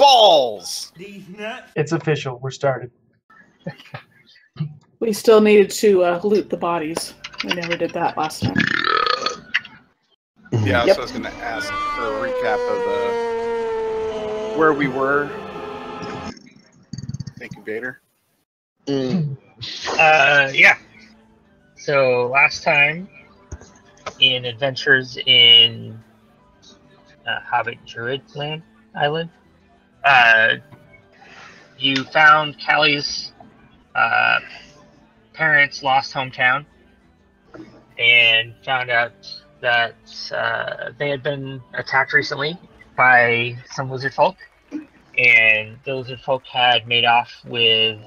balls! These nuts. It's official. We're started. We still needed to loot the bodies. We never did that last time. Yeah, Yep. so I was going to ask for a recap of where we were. Thank you, Vader. Yeah. So last time in Adventures in Hobbit Druid Land Island, you found Callie's parents' lost hometown and found out that they had been attacked recently by some lizard folk, and the lizard folk had made off with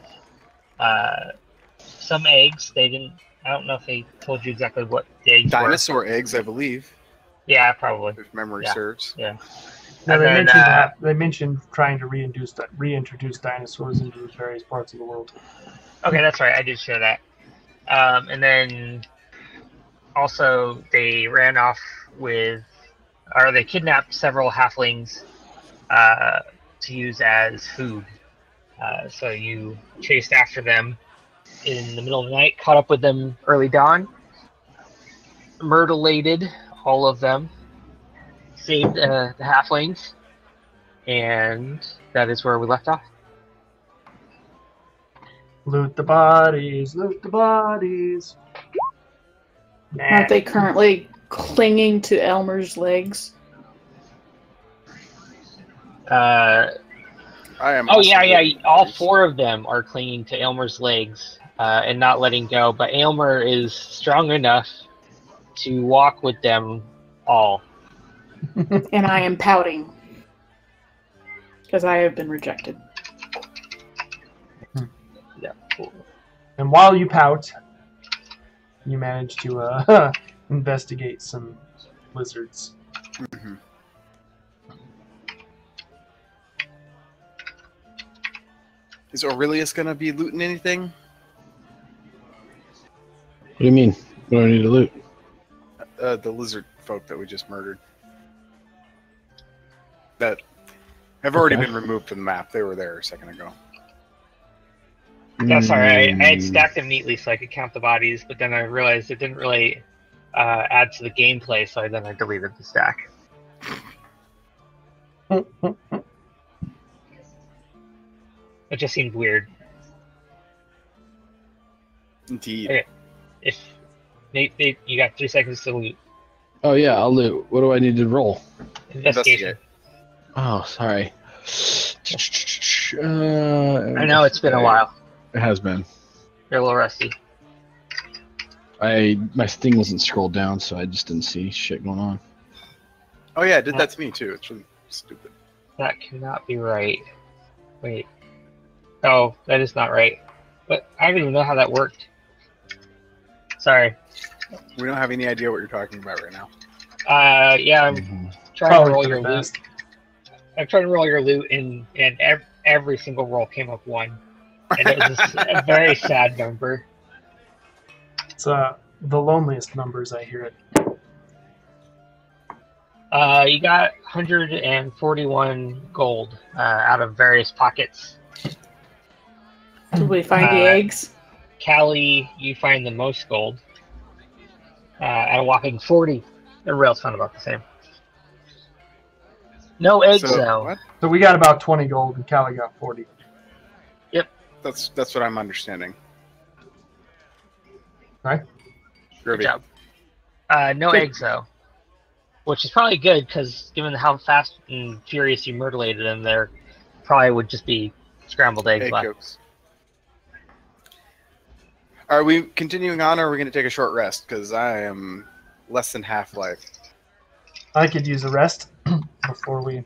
some eggs. They didn't. I don't know if they told you exactly what the eggs were. Dinosaur eggs, I believe. Yeah, probably. If memory Yeah. serves. Yeah. No, And they then, they mentioned trying to reintroduce dinosaurs into various parts of the world. Okay, that's right. I did share that. And then also they ran off with, or they kidnapped several halflings to use as food. So you chased after them in the middle of the night, caught up with them early dawn, myrtleated all of them, saved the halflings, and that is where we left off. Loot the bodies, loot the bodies. Aren't they currently clinging to Elmer's legs? I am. Oh also yeah. looking for All these. 4 of them are clinging to Aylmer's legs and not letting go. But Aylmer is strong enough to walk with them all. And I am pouting. Because I have been rejected. Yeah. Cool. And while you pout, you manage to investigate some lizards. Mhm. Is Aurelius going to be looting anything? What do you mean? What do I need to loot? The lizard folk that we just murdered. That have already Okay. been removed from the map. They were there a second ago. Yeah, sorry. I had Mm, stacked them neatly so I could count the bodies, but then I realized it didn't really add to the gameplay, so then I deleted the stack. It just seemed weird. Indeed. Okay. If Nate, you got 3 seconds to loot. Oh yeah, I'll loot. What do I need to roll? Investigation. Oh, sorry. I know it's been a while. It has been. You're a little rusty. My thing wasn't scrolled down, so I just didn't see shit going on. Oh yeah, it did that to me too. It's really stupid. That cannot be right. Wait. Oh, that is not right. But I don't even know how that worked. Sorry. We don't have any idea what you're talking about right now. Yeah, I'm Mhm. trying to Probably roll for your the loot. best. I'm trying to roll your loot, and every single roll came up 1. And it was a very sad number. It's the loneliest numbers, I hear it. You got 141 gold out of various pockets. Did we find the eggs? Callie, you find the most gold at a whopping 40. Everybody else found about the same. No eggs, though. What? So we got about 20 gold, and Callie got 40. That's what I'm understanding. Right? Good Groovy. job. No Good. eggs, though. Which is probably good, because given how fast and furious you mutilated them, there probably would just be scrambled eggs Egg left. yolks. Are we continuing on, or are we going to take a short rest? Because I am less than half-life. I could use a rest before we...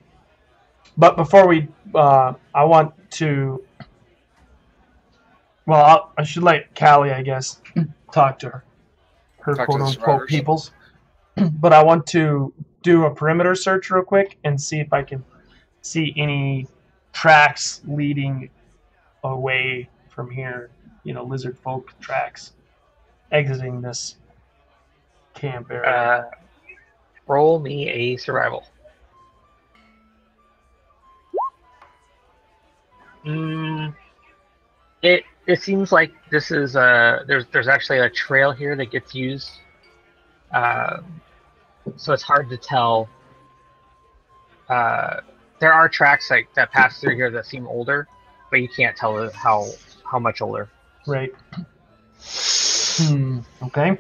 But before we... I want to... Well, I should let Callie, I guess, talk to her Talk to the quote-unquote survivors. peoples. But I want to do a perimeter search real quick and see if I can see any tracks leading away from here. You know, lizard folk tracks exiting this camp area. Roll me a survival. It seems like this is there's actually a trail here that gets used, so it's hard to tell. There are tracks that pass through here that seem older, but you can't tell how much older. Right. Okay.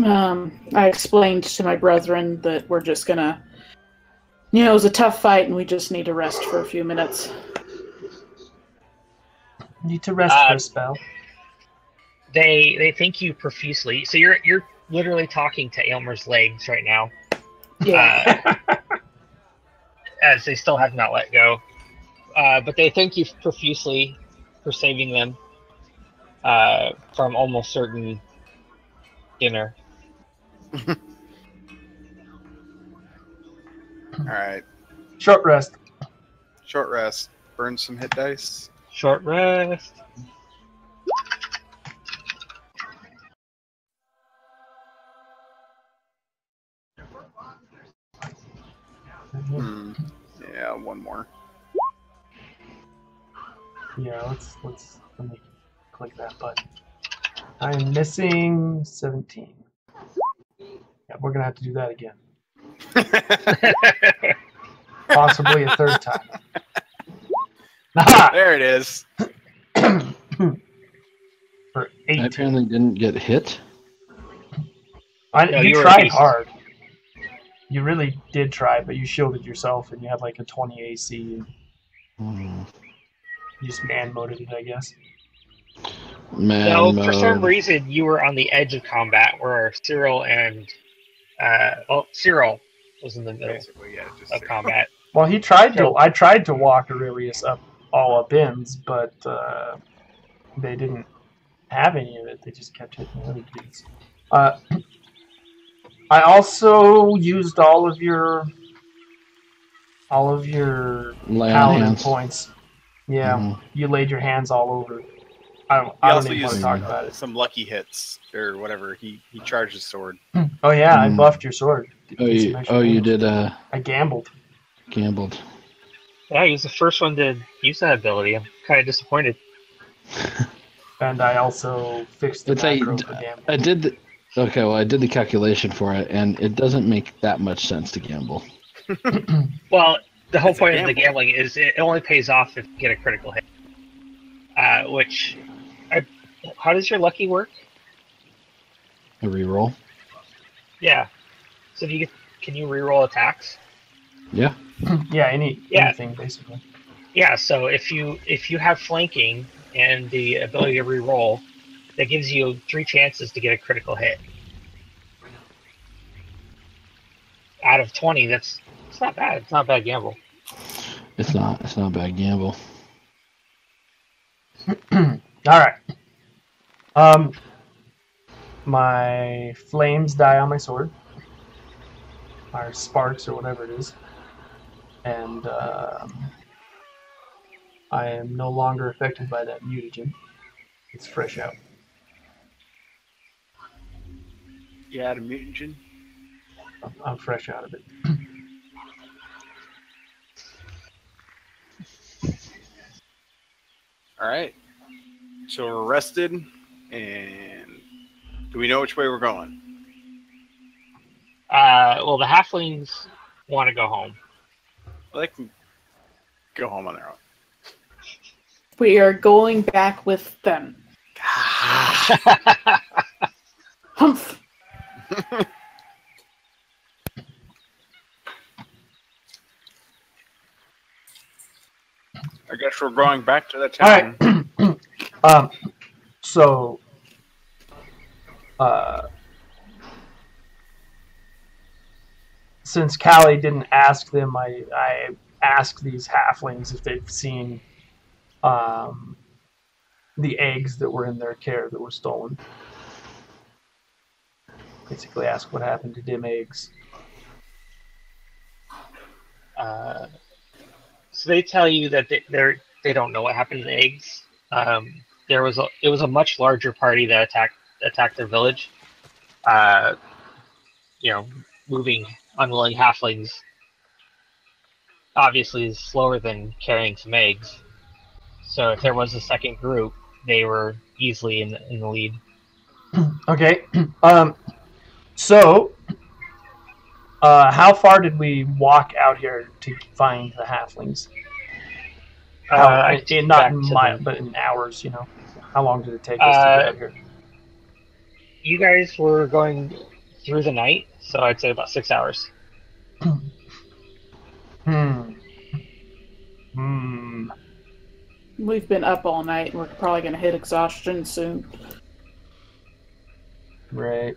I explained to my brethren that we're just gonna, it was a tough fight and we just need to rest for a few minutes. Need to rest for a spell. They thank you profusely. So you're literally talking to Aylmer's legs right now. Yeah. As they still have not let go. But they thank you profusely for saving them from almost certain dinner. Alright. Short rest. Short rest. Burn some hit dice. Short rest. Yeah, one more. Yeah, let me click that button. I'm missing 17. Yeah, we're gonna have to do that again. Possibly a third time. There it is. For I 18. apparently didn't get hit. No, You you were tried beast. hard. You really did try, but you shielded yourself and you had like a 20 AC and Hmm. you just man-moded it, I guess. Man No, mode. for some reason you were on the edge of combat where Cyril and Cyril was in the middle Basically, yeah. Just of combat. Well, I tried to walk Aurelius up all up ins, but they didn't have any of it. They just kept hitting the other dudes. I also used all of your Lay on paladin hands. points. Yeah, Mhm. you laid your hands all over. I He don't also even want to used talk about it. some lucky hits or whatever. He charged his sword. Oh yeah, I Mm. buffed your sword. Oh, Did you, some extra oh, you damage. did I gambled. gambled. Yeah, he was the first one to use that ability. I'm kind of disappointed. And I also fixed the It's a- macro for gambling. I did the, okay, well, I did the calculation for it, and it doesn't make that much sense to gamble. Well, the whole It's a point of the gamble. gambling is it only pays off if you get a critical hit. How does your lucky work? A reroll. Yeah. So can you reroll attacks? Yeah. Yeah, Yeah. anything basically. Yeah. So if you have flanking and the ability to reroll, that gives you 3 chances to get a critical hit. Out of 20, it's not bad. It's not a bad gamble. It's not a bad gamble. All right. My flames die on my sword, or sparks, or whatever it is, and I am no longer affected by that mutagen. It's fresh out. You had a mutagen. I'm fresh out of it. All right. So we're rested, and do we know which way we're going? Well, the halflings want to go home. Well, they can go home on their own. We are going back with them. Humph. I guess we're going back to the All town. right. So, since Callie didn't ask them, I asked these halflings if they've seen the eggs that were in their care that were stolen. Basically, ask what happened to them eggs. So they tell you that they don't know what happened to the eggs. It was a much larger party that attacked their village. Moving unwilling halflings. obviously is slower than carrying some eggs. So if there was a second group, they were easily in the lead. Okay. So, how far did we walk out here to find the halflings? I took Not back in to miles, the- but in hours. You know, how long did it take us to get out here? You guys were going through the night, so I'd say about 6 hours. Hmm. We've been up all night, and we're probably going to hit exhaustion soon. Right.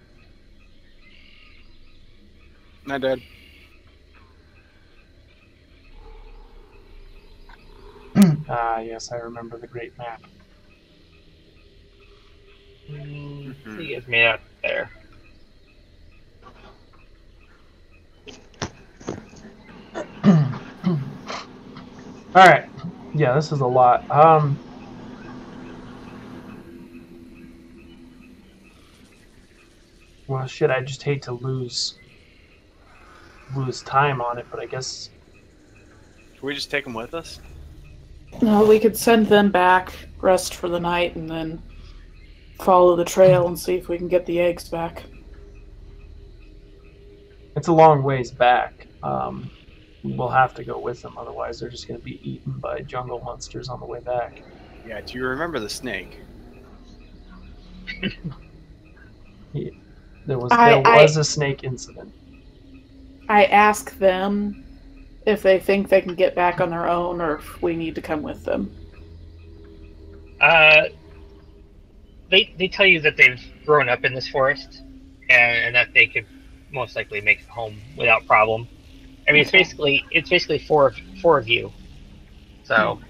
Not dead. Yes, I remember the great map. So you guys made out there. All right. Yeah, this is a lot. Well, shit. I just hate to lose time on it, but I guess. Can we just take them with us? No, we could send them back, rest for the night, and then follow the trail and see if we can get the eggs back. It's a long ways back. We'll have to go with them, otherwise they're just going to be eaten by jungle monsters on the way back. Yeah, do you remember the snake? There was a snake incident. I ask them if they think they can get back on their own or if we need to come with them. They tell you that they've grown up in this forest and that they could most likely make it home without problem. I mean, it's basically four of you. So,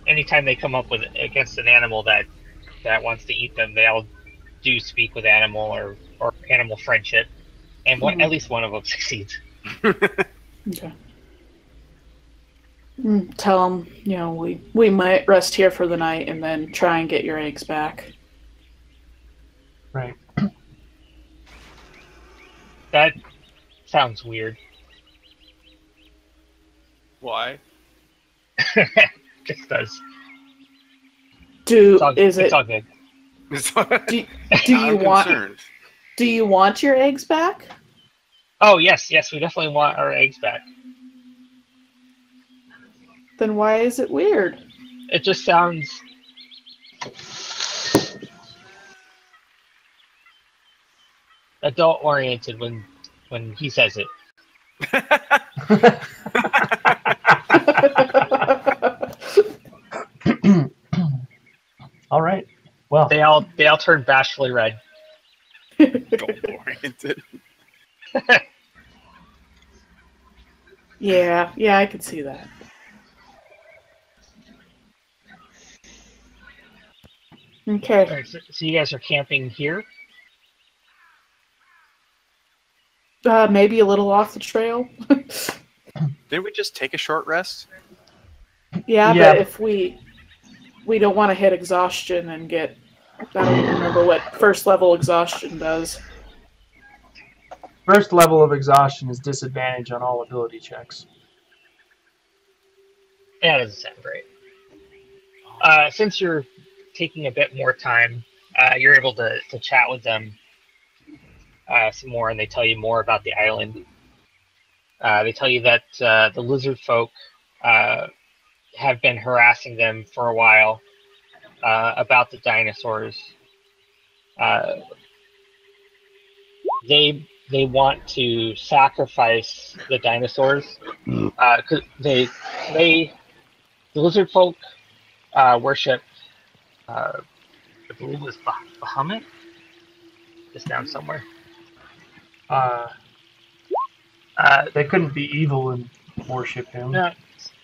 anytime they come up against an animal that wants to eat them, they all do speak with animal or animal friendship, and at least one of them succeeds. Okay. Tell them, we might rest here for the night and then try and get your eggs back. Right. That sounds weird. Why? Just does. It's It's all good. Do you want your eggs back? Oh yes, we definitely want our eggs back. Then why is it weird? It just sounds adult oriented when he says it. All right. Well, They all turn bashfully red. Goal-oriented. Yeah, I could see that. Okay. Alright, so you guys are camping here? Maybe a little off the trail. Didn't we just take a short rest? Yeah, Yeah. but if we don't want to hit exhaustion and get, I don't even remember what first level exhaustion does. first level of exhaustion is disadvantage on all ability checks. Yeah, that doesn't sound great. Since you're taking a bit more time, you're able to chat with them some more, and they tell you more about the island. They tell you that the lizard folk have been harassing them for a while about the dinosaurs. They want to sacrifice the dinosaurs. 'Cause the lizard folk worship, I believe it was Bahamut. It's down somewhere. They couldn't be evil and worship him.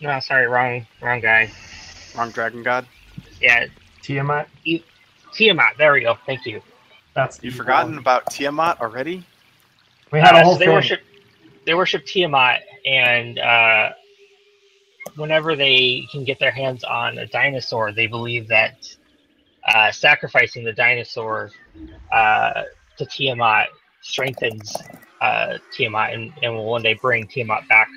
No, sorry, wrong guy. Wrong dragon god? Yeah, Tiamat. Tiamat. There we go. Thank you. That's You've evil. forgotten about Tiamat already? We had a whole So thing. they worship Tiamat, and whenever they can get their hands on a dinosaur, they believe that sacrificing the dinosaur to Tiamat strengthens Tiamat and will one day bring Tiamat back.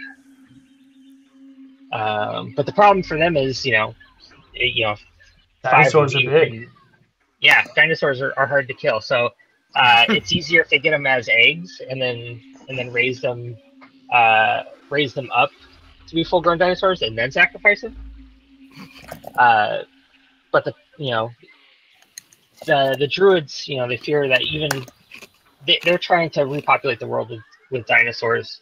But the problem for them is, Dinosaurs are you big. yeah, dinosaurs are hard to kill. So it's easier if they get them as eggs and then raise them up to be full grown dinosaurs and then sacrifice them. But the druids, they fear that even they're trying to repopulate the world with dinosaurs,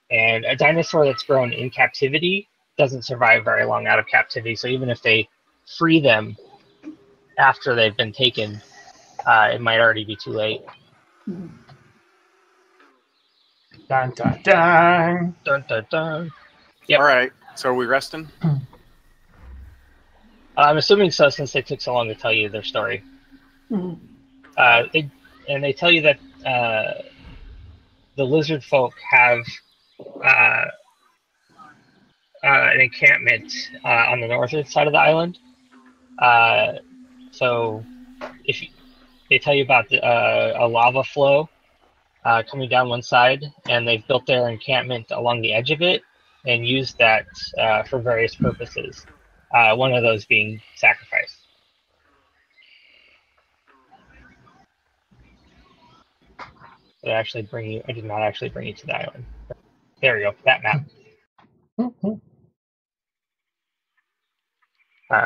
and a dinosaur that's grown in captivity doesn't survive very long out of captivity. So even if they free them after they've been taken, it might already be too late. Dun, dun, dun. Dun, dun, dun. Yep. All right. So are we resting? I'm assuming so, since they took so long to tell you their story. They tell you that the lizard folk have an encampment on the northern side of the island. So they tell you about a lava flow coming down one side, and they've built their encampment along the edge of it and used that for various purposes. One of those being sacrifice. I did not actually bring you to the island. There we go, that map.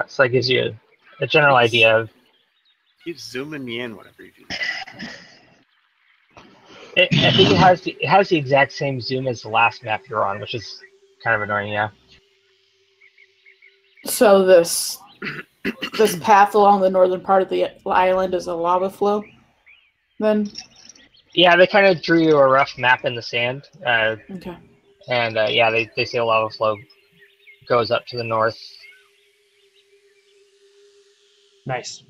So that gives you a general idea of. Keep zooming me in whenever you do that. I think it has the exact same zoom as the last map you're on, which is kind of annoying, yeah. So this path along the northern part of the island is a lava flow, then? Yeah, they kind of drew you a rough map in the sand. Okay. And they say a lava flow goes up to the north. Nice.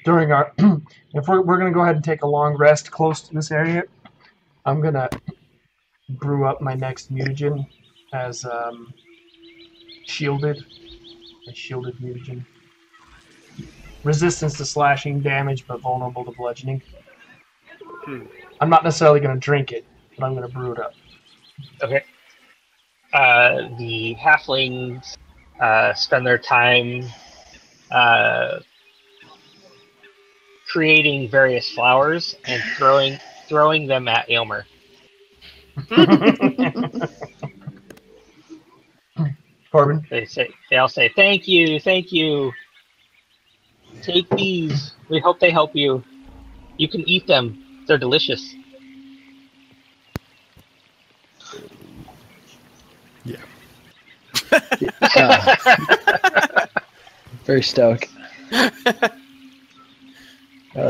During our, if we're gonna go ahead and take a long rest close to this area, I'm gonna brew up my next mutagen as a shielded mutagen. Resistance to slashing damage, but vulnerable to bludgeoning. I'm not necessarily gonna drink it, but I'm gonna brew it up. Okay. The halflings spend their time creating various flowers and throwing them at Aylmer. Corbin? They all say, thank you. Take these. We hope they help you. You can eat them. They're delicious. Yeah. Very stoic.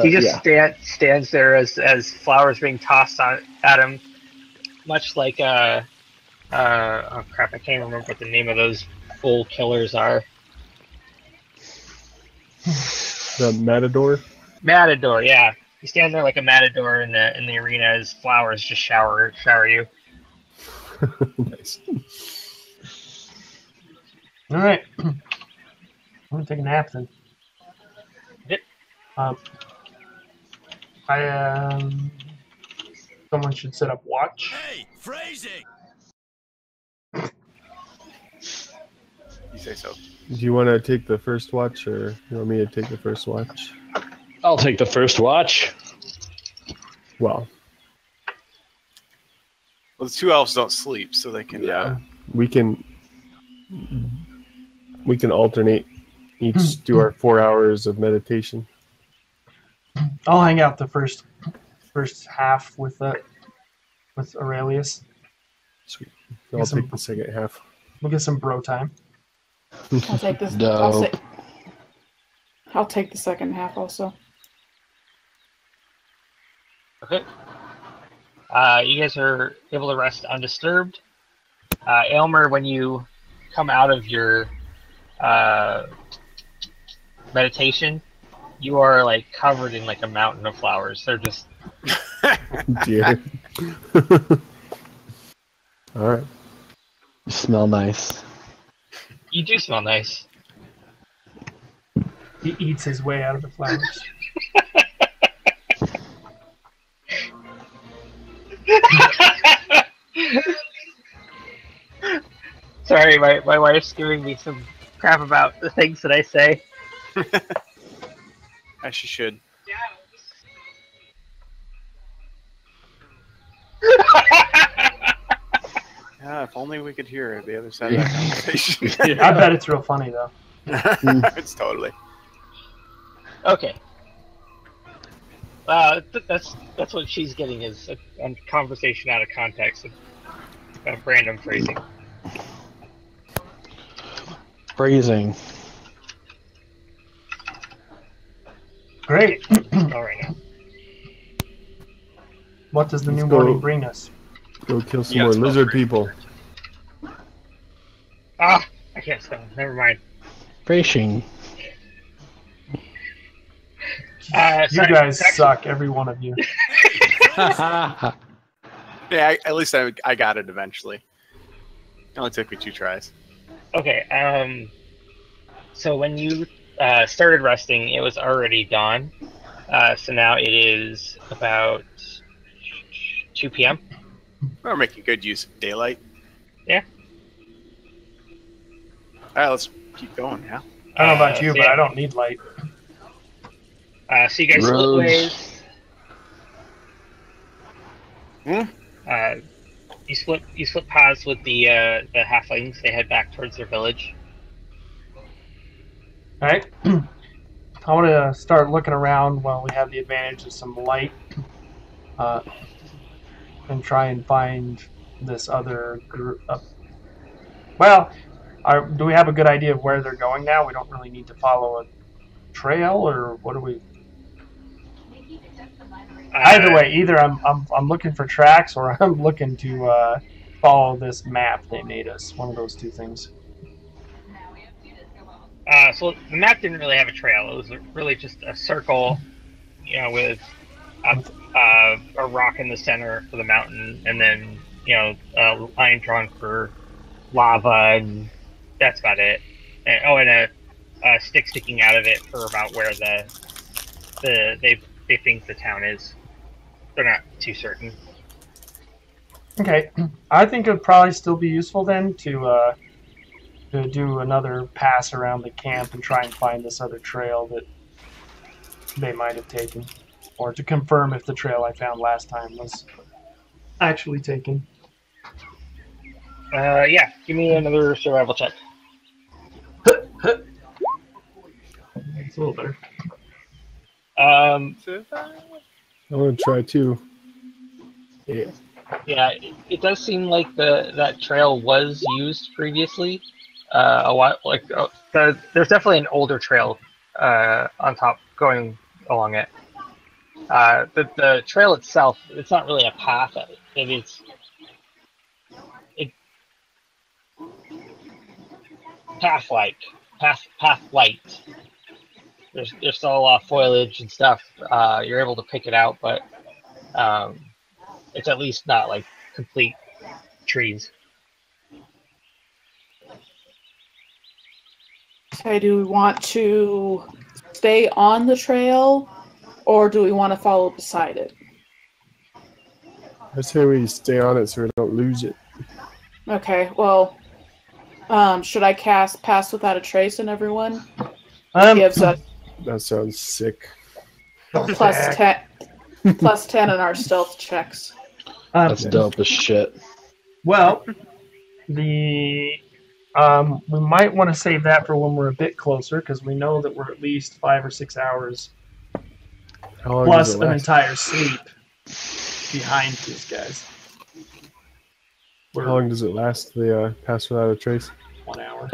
He just stands there as flowers being tossed at him, much like oh crap, I can't remember what the name of those bull killers are. The matador. Matador, yeah. You stand there like a matador in the arena as flowers just shower you. Nice. All right. I'm gonna take a nap then. Yep. Someone should set up watch. Hey, phrasing. You say so. Do you want to take the first watch, or you want me to take the first watch? I'll take the first watch. Well, The two elves don't sleep, so they can. yeah, we can alternate. Each do our 4 hours of meditation. I'll hang out the first half with Aurelius. Sweet. I'll take the second half. We'll get some bro time. I'll take this. Dope. I'll take the second half also. Okay. You guys are able to rest undisturbed. Aylmer, when you come out of your meditation, you are like covered in like a mountain of flowers. They're just Dear. All right. You smell nice. You do smell nice. He eats his way out of the flowers. Sorry, my wife's giving me some crap about the things that I say. As she should. Yeah, if only we could hear the other side of that conversation. I bet it's real funny though. It's totally. Okay. That's what she's getting is a conversation out of context of random phrasing. Phrasing. Great. All right now. What does the Let's new go. morning bring us? Go kill some Yeah, more it's about lizard free. people. Ah, I can't spell. Never mind. Phrasing. You So guys it's actually- suck, every one of you. Yeah, at least I got it eventually. It only took me 2 tries. Okay. So when you started resting, it was already dawn. So now it is about 2 p.m. We're making good use of daylight. Yeah. Alright, let's keep going, yeah? I don't know about you, so but yeah. I don't need light. So you guys split Roads. ways. You split paths with the halflings. They head back towards their village. Alright. I want to start looking around while we have the advantage of some light. And try and find this other group. Well, do we have a good idea of where they're going now? We don't really need to follow a trail, or what do we? Either way, either I'm looking for tracks, or I'm looking to follow this map they made us. One of those two things. So the map didn't really have a trail. It was really just a circle, with a rock in the center for the mountain, and then a line drawn for lava, and that's about it. And a stick sticking out of it for about where they think the town is. They're not too certain. Okay, I think it would probably still be useful then to do another pass around the camp and try and find this other trail that they might have taken, or to confirm if the trail I found last time was actually taken. Yeah, give me another survival check. It's a little better. I want to try too. Yeah. Yeah, it does seem like that trail was used previously. A while, there's definitely an older trail on top going along it. The trail itself, it's not really a path. Path light. There's still foliage and stuff. You're able to pick it out, but it's at least not like complete trees. Okay, do we want to stay on the trail, or do we want to follow beside it? I say we stay on it so we don't lose it. Okay, well, should I cast Pass Without a Trace on everyone? Gives us That sounds sick. plus 10 in our stealth checks. That's dope as shit. Well, we might want to save that for when we're a bit closer, because we know that we're at least 5 or 6 hours How long plus does it an last? entire sleep behind these guys. How long does it last, the pass without a trace? 1 hour.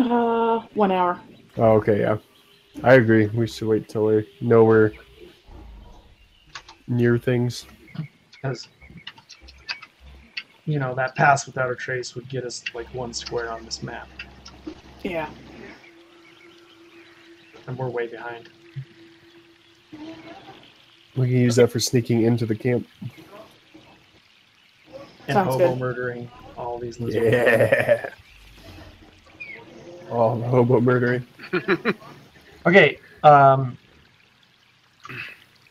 1 hour. Oh, okay, yeah. I agree. We should wait till we know we're near things. Because, that pass without a trace would get us like 1 square on this map. Yeah. And we're way behind. We can use that for sneaking into the camp. And Sounds hobo good. murdering all these lizards. Yeah. Oh, the hobo murdering. Okay,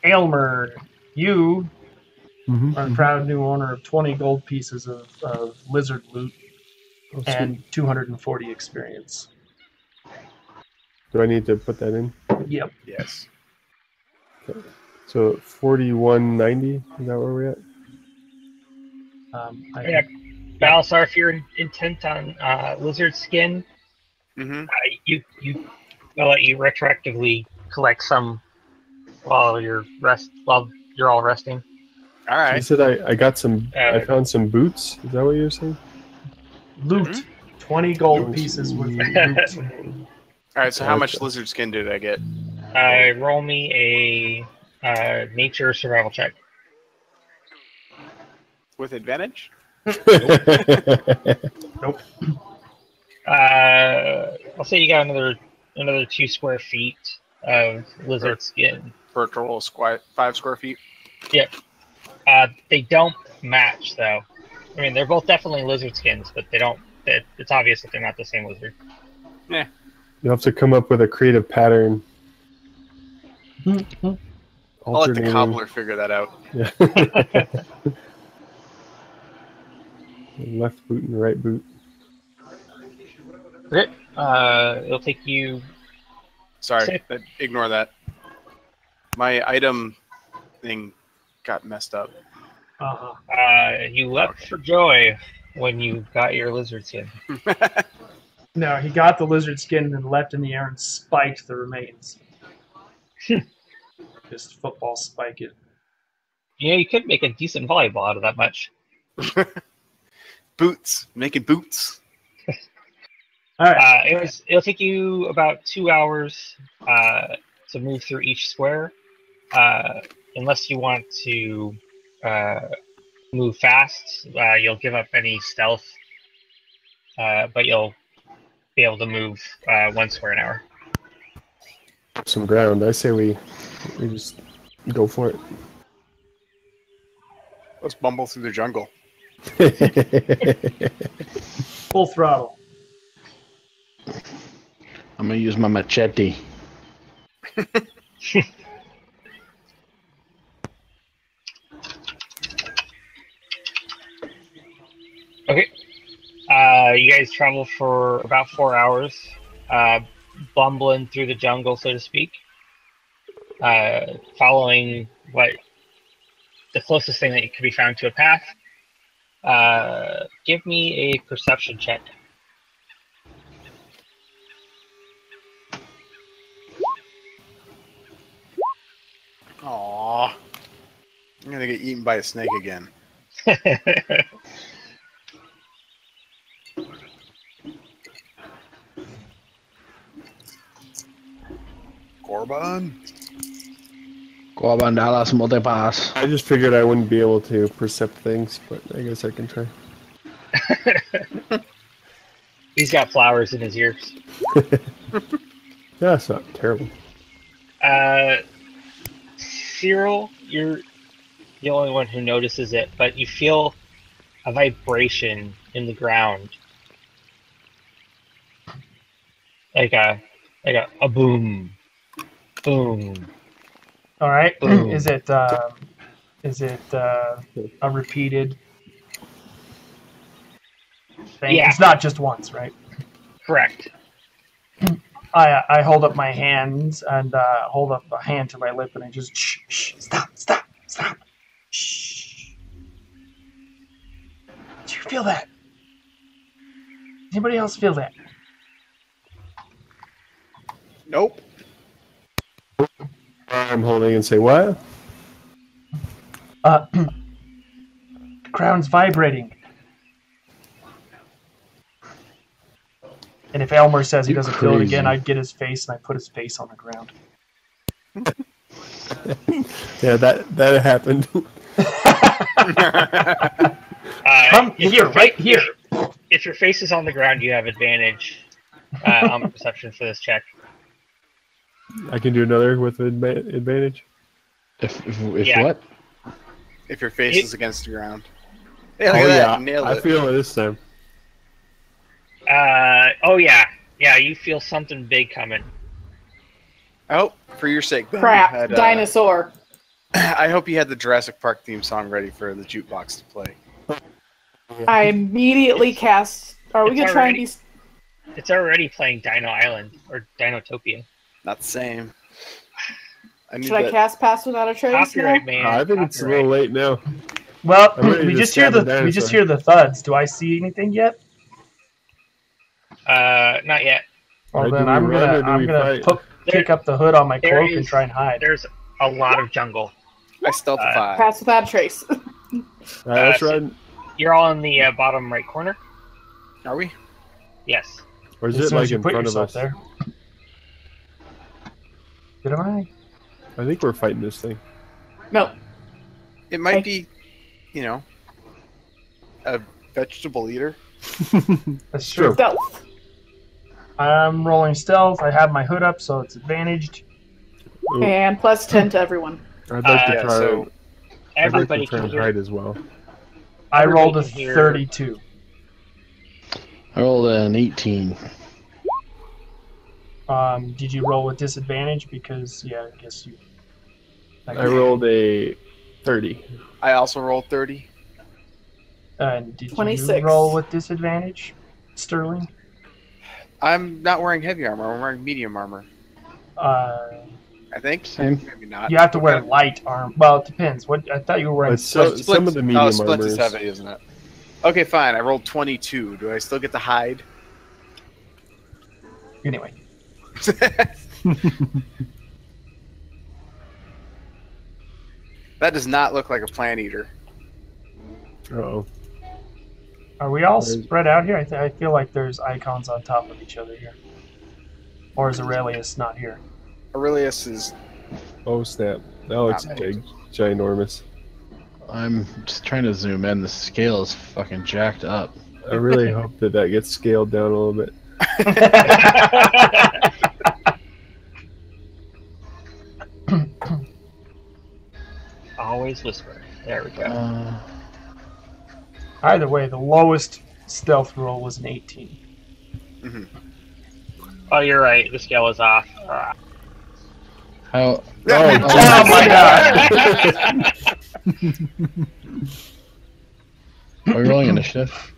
Aylmer, you Mm-hmm. are a proud new owner of 20 gold pieces of lizard loot. Oh, and sweet. 240 experience. Do I need to put that in? Yep. Yes. So 4190. Is that where we're at? Yeah. Balasar, if you're intent on lizard skin, Mm-hmm. I'll let you retroactively collect some while you're all resting. All You right. said I got some. I Uh, found some boots. Is that what you were saying? Loot. 20 gold Loot. pieces worth of Mhm. loot. All right. So how much Okay. lizard skin did I get? Roll me a nature survival check. With advantage? Nope. I'll say you got another 2 square feet of lizard skin. For a total of 5 square feet. Yep. They don't match though. I mean, they're both definitely lizard skins, but they don't. It's obvious that they're not the same lizard. You'll have to come up with a creative pattern. I'll let the Alternating- cobbler figure that out. Yeah. Left boot and right boot. Okay. It'll take you. Sorry, Sick. ignore that. My item thing got messed up. Uh-huh. You leapt for joy when you got your lizard skin. No, he got the lizard skin and then leapt in the air and spiked the remains. Just football spike it. You know, you could make a decent volleyball out of that much. Boots. Making boots. All right. It'll take you about 2 hours to move through each square, unless you want to move fast. You'll give up any stealth, but you'll be able to move 1 square an hour. Some ground. I say we just go for it. Let's bumble through the jungle. Full throttle. I'm gonna use my machete. Okay. You guys travel for about 4 hours, bumbling through the jungle, so to speak, following what the closest thing that could be found to a path. Give me a perception check. Aww. I'm gonna get eaten by a snake again. Corban? Corban Dallas Multipass. I just figured I wouldn't be able to percept things, but I guess I can try. He's got flowers in his ears. Yeah, it's not terrible. Cyril, you're the only one who notices it, but you feel a vibration in the ground. Like a boom. Boom. All right. Boom. Is it a repeated thing? Yeah. It's not just once, right? Correct. I hold up my hands and hold up a hand to my lip and I just shh, stop. Shh. Do you feel that? Anybody else feel that? Nope. I'm holding and say what? The crown's vibrating. And if Elmer says he doesn't feel it again, Crazy. I'd get his face and I put his face on the ground. Yeah, that happened. Come If here, your right fa- here. If your face is on the ground, you have advantage on perception for this check. I can do another with advantage. If Yeah. what? If your face It- is against the ground. Hey, look Oh at that. yeah, Nailed I it. feel it this time. Oh yeah, you feel something big coming. Oh, for your sake. Ben, Crap. you had, Dinosaur. I hope you had the Jurassic Park theme song ready for the jukebox to play. I immediately cast Are we It's gonna try and already- be? It's already playing Dino Island or Dinotopia. Not the same. I need Should I that. cast Pass Without a Trace? Copyright, now? man. I think it's a copyright. little late now. Well, I'm ready we to just hear stab the a we just dinosaur. hear the thuds. Do I see anything yet? Not yet. Well, Do then we I'm run or do gonna we fight? There- kick up the hood on my there cloak and is- try and hide. There's a lot of jungle. I stealthify. Pass Without a Trace. All right, let's so- run. You're all in the bottom right corner. Are we? Yes. Or is As it soon as like you in put front of yourself us? there. Did I? I think we're fighting this thing. No. It might be, you know, a vegetable eater. That's true. Stealth. I'm rolling stealth. I have my hood up, so it's advantaged. Ooh, And plus 10 to everyone. I'd like to Yeah, try. so Everybody I'd like to try can and hear. hide as well. I Everybody rolled a can hear- 32. I rolled an 18. Did you roll with disadvantage? Because yeah, I guess you. I rolled a 30. I also rolled 30. And did 26. you roll with disadvantage, Sterling? I'm not wearing heavy armor. I'm wearing medium armor. I think. Same. Maybe not. You have to wear Okay. light armor. Well, it depends. What I thought you were wearing. But so, Splint- some of the medium Splint armor is is heavy, isn't it? Okay, fine. I rolled 22. Do I still get to hide? Anyway, That does not look like a plant eater. Oh, are we all Where is- spread out here? I feel like there's icons on top of each other here. Or is Aurelius not here? Aurelius is. oh snap! That looks Not big, ginormous. I'm just trying to zoom in. The scale is fucking jacked up. I really hope that gets scaled down a little bit. Always whisper. There we go. Either way, the lowest stealth roll was an 18. Oh, you're right. The scale is off. How? Oh my god! Are we rolling initiative?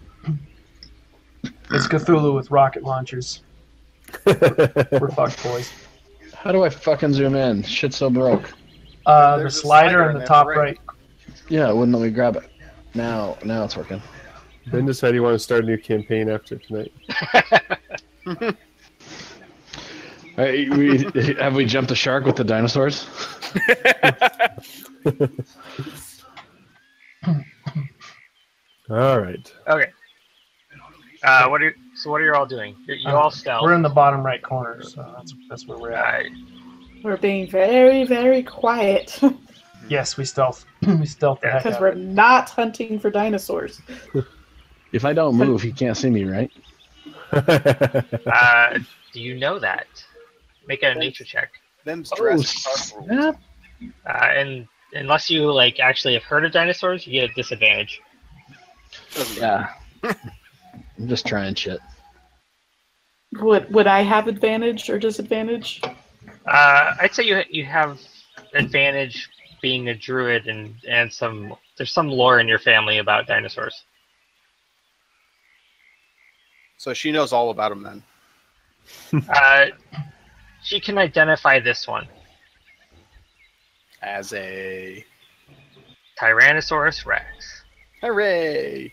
It's Cthulhu with rocket launchers. We're fucked, boys. How do I fucking zoom in? Shit's so broke. The There's a slider in the there top to the right. Yeah, it wouldn't let me grab it. Now it's working. Ben decided he wanted to start a new campaign after tonight. Have we jumped the shark with the dinosaurs? All right. Okay. What are you all doing? You all stealth. We're in the bottom right corner, so that's where we're at. We're being very, very quiet Yes, we stealth. We stealth the heck because out we're of it. not hunting for dinosaurs. If I don't move, he can't see me, right? Do you know that? Make a nature check. Them's Oh, Jurassic Park rules. snap. And unless you like actually have heard of dinosaurs, you get a disadvantage. Doesn't matter. Yeah. I'm just trying shit. Would I have advantage or disadvantage? I'd say you have advantage being a druid and there's some lore in your family about dinosaurs. So she knows all about them then. She can identify this one, As a Tyrannosaurus Rex. hooray!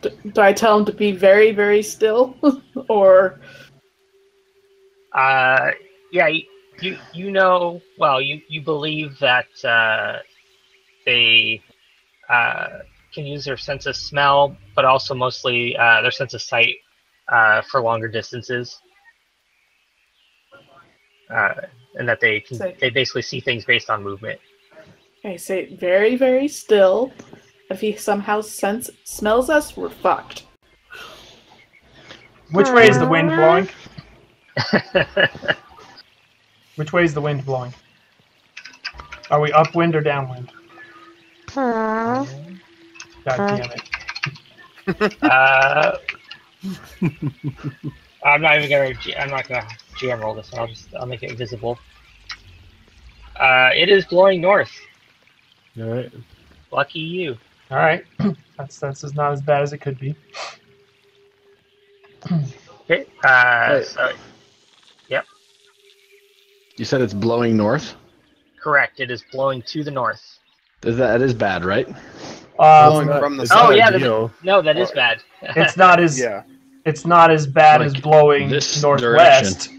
Do I tell him to be very, very still, or Yeah, you know. Well, you believe that they can use their sense of smell, but also mostly their sense of sight for longer distances, and that they basically see things based on movement. I say very, very still? If he somehow smells us, we're fucked. Which way is the wind blowing? Which way is the wind blowing? Are we upwind or downwind? God damn it. I'm not gonna GM roll this one. I'll make it invisible. It is blowing north. All right. Lucky you. All right, that's not as bad as it could be. Okay. Hey. So, You said it's blowing north? correct. It is blowing to the north. That is bad, right? Blowing It's from the it's south. Oh not yeah, ideal. no, that is bad. It's not as Yeah. it's not as bad Like as blowing this northwest.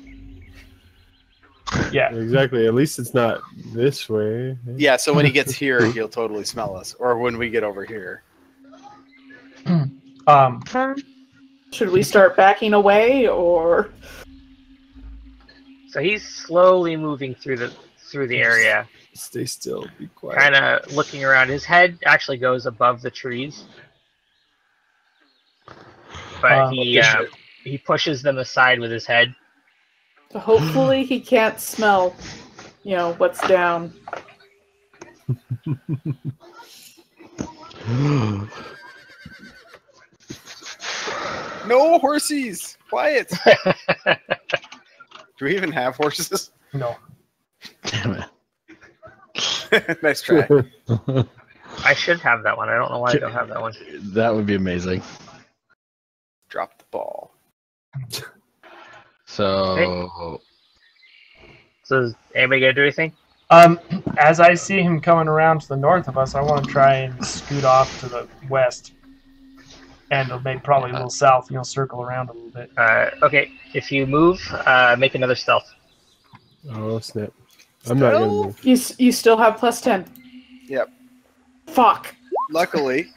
Yeah. Exactly. At least it's not this way. Yeah, so when he gets here, he'll totally smell us. Or when we get over here. Should we start backing away, or So he's slowly moving through the area, Stay still. Be quiet. kind of looking around. His head actually goes above the trees, but he pushes them aside with his head. hopefully he can't smell, what's down. No horsies! Quiet! Do we even have horses? No. Damn Nice try. it. I should have that one. I don't know why I don't have that one. That would be amazing. Drop the ball. So, So is anybody gonna do anything? As I see him coming around to the north of us, I want to try and scoot off to the west, and maybe probably a little south. Circle around a little bit. Okay, if you move, make another stealth. Oh snap! I'm not gonna move. You still have plus 10. Yep. Fuck. Luckily.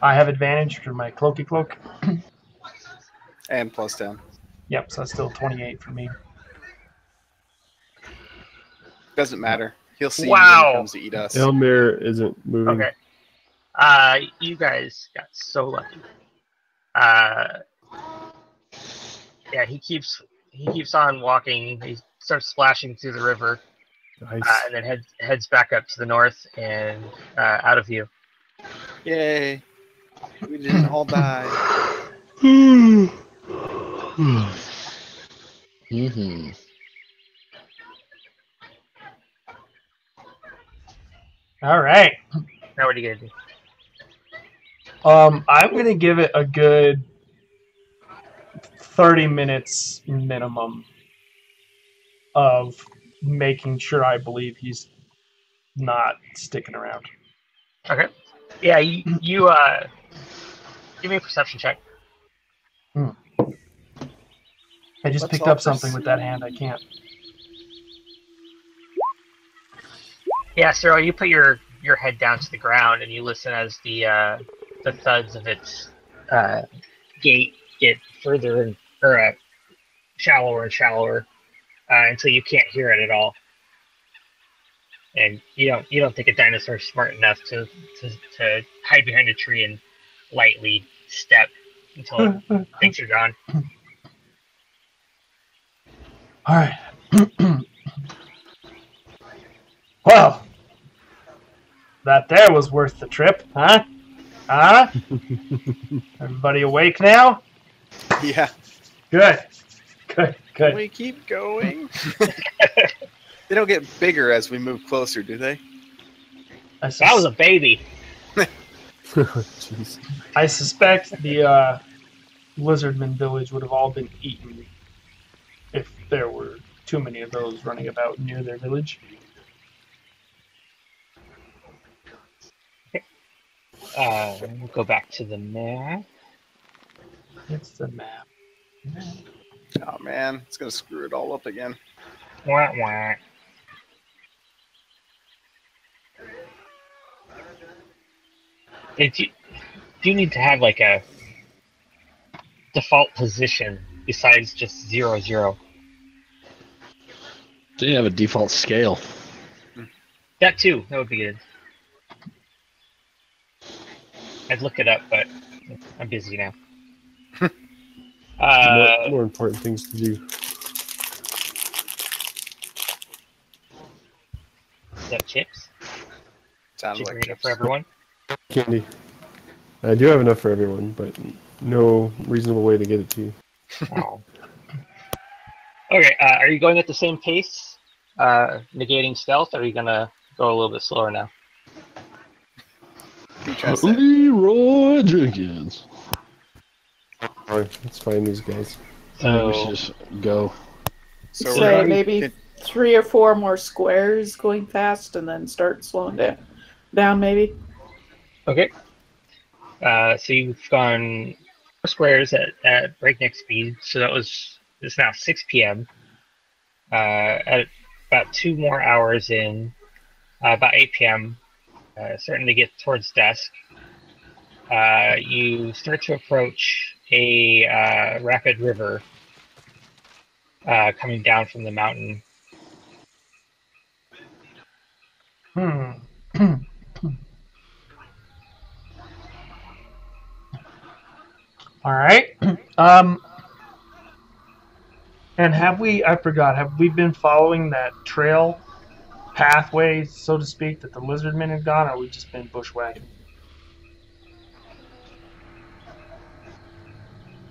I have advantage for my cloaky cloak. And plus 10. Yep, so that's still 28 for me. Doesn't matter. He'll see Wow. when he comes to eat us. Elmir isn't moving. Okay. You guys got so lucky. Yeah, he keeps on walking. He starts splashing through the river, Nice. and then heads back up to the north and out of view. Yay. We didn't all die. hmm. All right. Now what are you gonna do? I'm gonna give it a good 30 minutes minimum of making sure I believe he's not sticking around. Okay. Yeah, you give me a perception check. I just Let's picked all up something with that hand. I can't. Yeah, Cyril, you put your head down to the ground and you listen as the thuds of its gate get further and shallower and shallower until you can't hear it at all. And you don't think a dinosaur is smart enough to hide behind a tree and lightly step until it thinks you're gone. All right. Well, that there was worth the trip, huh? Huh? Everybody awake now? Yeah. Good. Good. Good. We keep going. They don't get bigger as we move closer, do they? That was a baby. Jeez. I suspect the Lizardman village would have all been eaten if there were too many of those running about near their village. We'll go back to the map. It's the map. Oh man, it's gonna screw it all up again. Wah, wah. Do you need to have like a default position besides just 0, 0? Do you have a default scale? That too. That would be good. I'd look it up, but I'm busy now. More important things to do. Is that chips? Sounds Chips like are enough for everyone. Candy. I do have enough for everyone, but no reasonable way to get it to you. Oh. Okay, are you going at the same pace, negating stealth, or are you gonna go a little bit slower now? What are you trying to say? Leroy Jenkins. Alright, let's find these guys. We should just go. So Say we're maybe 3 or 4 more squares going fast, and then start slowing down maybe. Okay. So you've gone 4 squares at breakneck speed. So it's now 6 p.m. At about 2 more hours in, about 8 p.m. Starting to get towards dusk. You start to approach a rapid river coming down from the mountain. All right. And have we been following that trail pathway, so to speak, that the lizardmen had gone, or have we just been bushwhacking?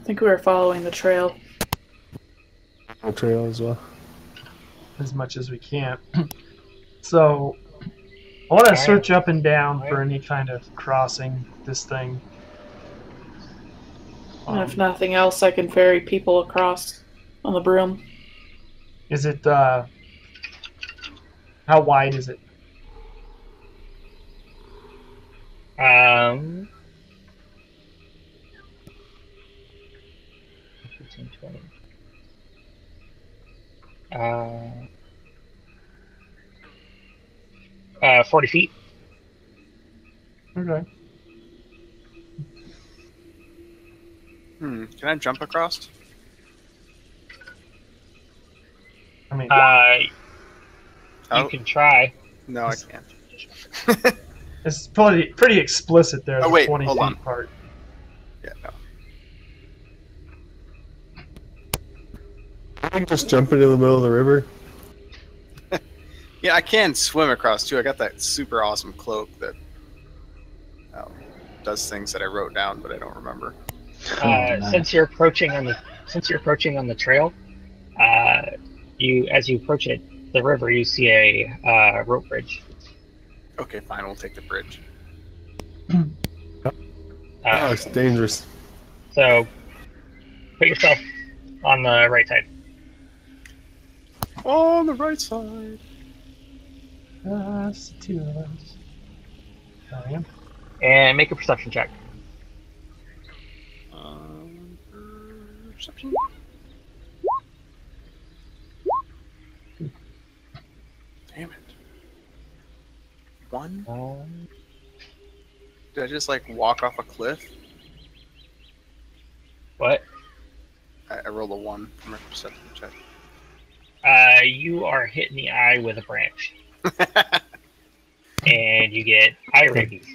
I think we were following the trail. Trail as well. As much as we can. So I want to search up and down for any kind of crossing this thing. And if nothing else, I can ferry people across on the broom. Is it, how wide is it? 15, 20. 40 feet. Okay. Can I jump across? I mean, You can try. No, I can't. it's pretty explicit there, Oh, the wait, 20 hold feet on. part. Yeah, no. I can just jump into the middle of the river. Yeah, I can swim across too. I got that super awesome cloak that does things that I wrote down, but I don't remember. Since you're approaching on the trail, as you approach it, the river, you see a rope bridge. Okay, fine. We'll take the bridge. Oh, it's dangerous. So put yourself on the right side. On the right side. It's the 2 of us. I am. And make a perception check. Perception. Damn it. 1? Did I just like walk off a cliff? What? I rolled a 1 for my perception check. You are hit in the eye with a branch. And you get eye rabies.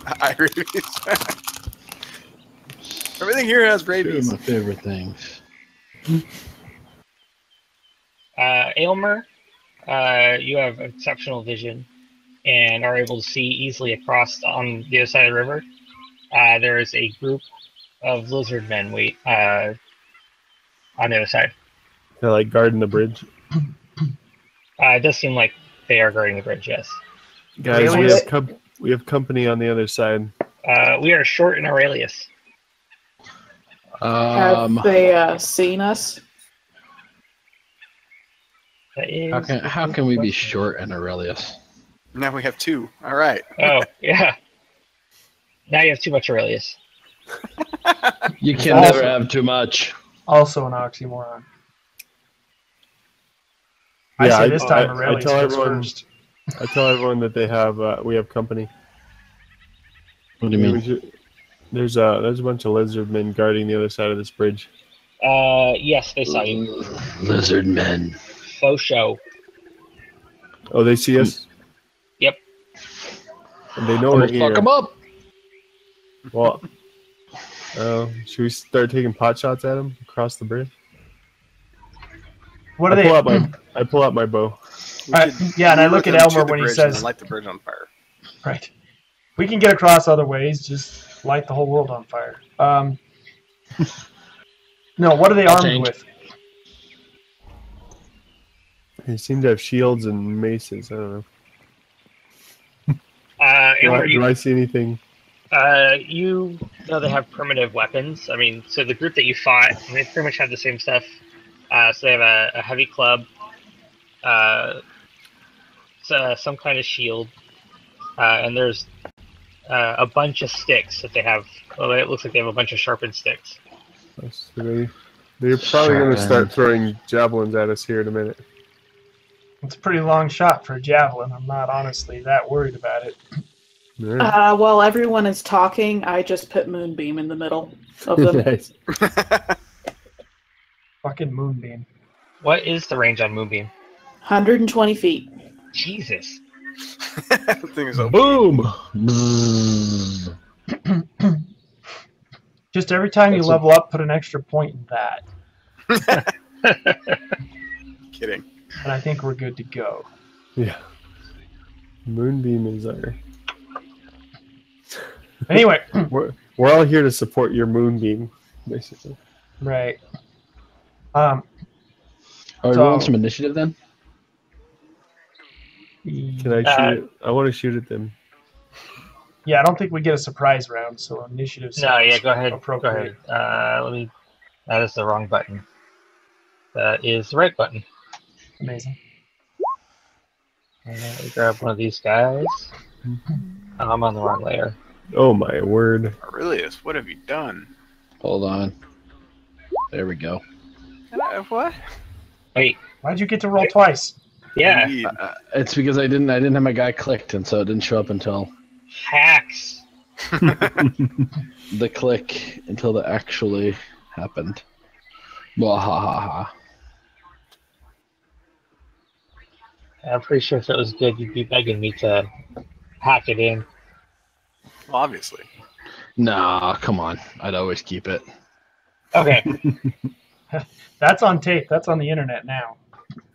Eye rabies. Everything here has Two of rabies. my favorite things. Aylmer, you have exceptional vision and are able to see easily across on the other side of the river. There is a group of lizard men on the other side. They're like guarding the bridge. It does seem like they are guarding the bridge, yes. Guys, Aliens? we have company on the other side. We are short in Aurelius. Have they seen us? That is How can we be short in Aurelius? Now we have 2. All right. Oh, yeah. Now you have too much Aurelius. You can Also- never have too much. Also an oxymoron. I say this time Aurelius tell goes everyone. first. I tell everyone that they have. We have company. What do you mean? There's a bunch of lizard men guarding the other side of this bridge. Yes, they saw you. Lizard men. Faux show. Oh, they see us. Yep. And they know I'm we're gonna here. fuck 'em up. Well, should we start taking pot shots at them across the bridge? What are I they? pull out my bow. We Alright, could yeah, and I lure look at them to Elmer the when he bridge says- and then light the bridge on fire. Right. We can get across other ways. Just light the whole world on fire. No, what are they I'll armed change. with? They seem to have shields and maces. I don't know. Aylmer, Do I see anything? You know they have primitive weapons. I mean, so the group that you fought, they pretty much have the same stuff. So they have a heavy club, some kind of shield, and there's a bunch of sticks that they have. Well, it looks like they have a bunch of sharpened sticks. So they're probably going to start throwing javelins at us here in a minute. It's a pretty long shot for a javelin. I'm not honestly that worried about it. Right. While everyone is talking, I just put Moonbeam in the middle of them. Nice. Fucking Moonbeam. What is the range on Moonbeam? 120 feet. Jesus. Thing is Boom! Bzzz. Just every time you That's level up, put an extra point in that. kidding. And I think we're good to go. Yeah. Moonbeam is our... Anyway, We're all here to support your Moonbeam, basically. right. Are we So- rolling some initiative then? Can I shoot it? I want to shoot at them. Yeah, I don't think we get a surprise round, so initiative. No, yeah, sounds go ahead. Go appropriate. ahead. Let me. That is the wrong button. That is the right button. Amazing. Let me grab one of these guys. Oh, I'm on the wrong layer. Oh my word. Aurelius, what have you done? Hold on. There we go. What? Wait. Why'd you get to roll twice? Yeah. Indeed. It's because I didn't have my guy clicked, and so it didn't show up until Hacks. the click until that actually happened. Well, ha ha ha. I'm pretty sure if it was good, you'd be begging me to hack it in. Well, obviously. Nah, come on. I'd always keep it. Okay. That's on tape. That's on the internet now.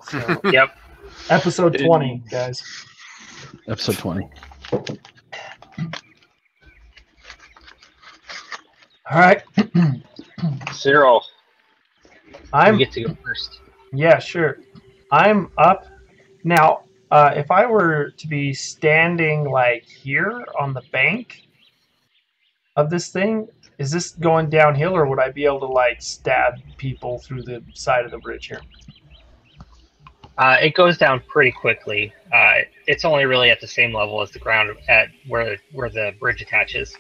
So, Yep. episode 20, guys. Episode 20. All right. Cyril, you I'm get to go first. Yeah, sure. I'm up now. If I were to be standing like here on the bank of this thing, is this going downhill, or would I be able to like stab people through the side of the bridge here? It goes down pretty quickly. It's only really at the same level as the ground at where the bridge attaches.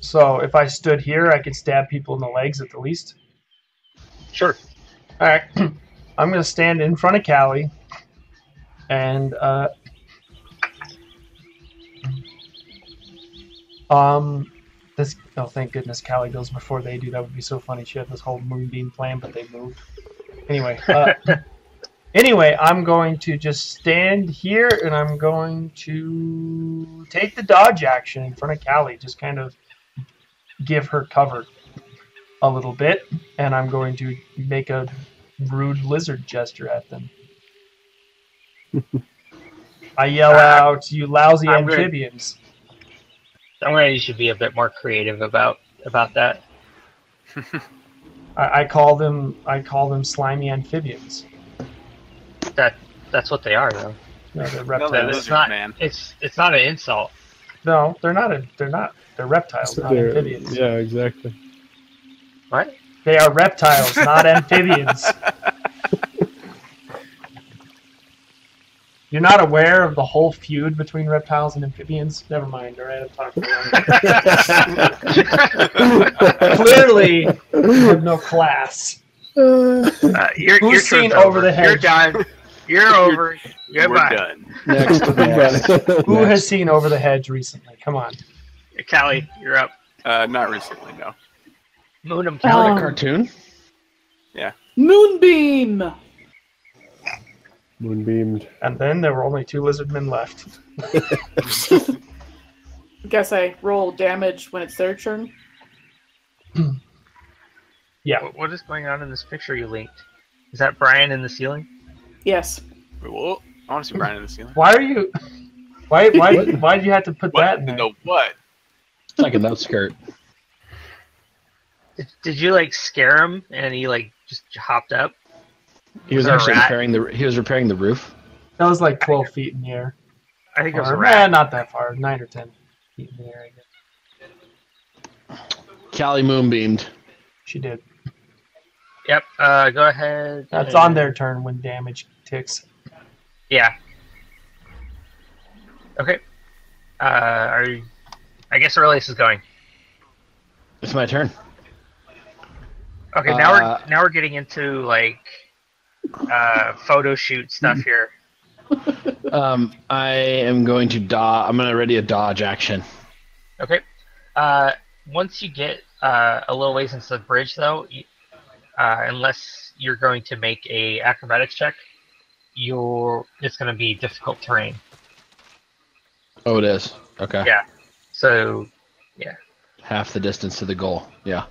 So if I stood here, I could stab people in the legs at the least. Sure. All right. I'm going to stand in front of Callie, and this. Oh, thank goodness Callie goes before they do. That would be so funny. She had this whole moonbeam plan, but they moved. Anyway, anyway, I'm going to just stand here, and I'm going to take the dodge action in front of Callie. Just kind of give her cover a little bit, and I'm going to make a rude lizard gesture at them. I yell out, "You lousy I'm good. amphibians!" I'm going to need you to be a bit more creative about that. I call them slimy amphibians. That's what they are, though. No, they're No, reptiles. they're It's lizards, not. man. It's not an insult. No, they're not. They're reptiles, So not they're- amphibians. yeah, exactly. What? They are reptiles, not amphibians. You're not aware of the whole feud between reptiles and amphibians? Never mind, alright, I'm talking about Clearly, you have no class. You're Who's seen turn's Over the Hedge? You're done. You're over. We're Goodbye. done. Next. Who has seen Over the Hedge recently? Come on. Callie, you're up. Not recently, no. Moonum Is that Callie. a cartoon? Moonbeam! Moonbeamed. And then there were only 2 lizardmen left. Guess I roll damage when it's their turn. Yeah. What is going on in this picture you linked? Is that Brian in the ceiling? Yes. Wait, what? I want to see Brian in the ceiling. Why are you... Why did you have to put that What? in there? No, what? It's like an outskirt. Did you like scare him and he like just hopped up? He was Was it a actually rat? repairing the roof. That was like 12 feet in the air. I think it was a Or, rat. not that far. 9 or 10 feet in the air, I guess. Callie moonbeamed. She did. Yep. Go ahead. That's on their turn when damage ticks. Yeah. Okay. I guess Aurelius is going. It's my turn. Okay, now we're getting into like photo shoot stuff here. I am going to dodge. I'm going to ready a dodge action. Okay. Once you get a little ways into the bridge, though, unless you're going to make a acrobatics check, it's going to be difficult terrain. Oh, it is. Okay. Yeah. So, yeah. Half the distance to the goal. Yeah.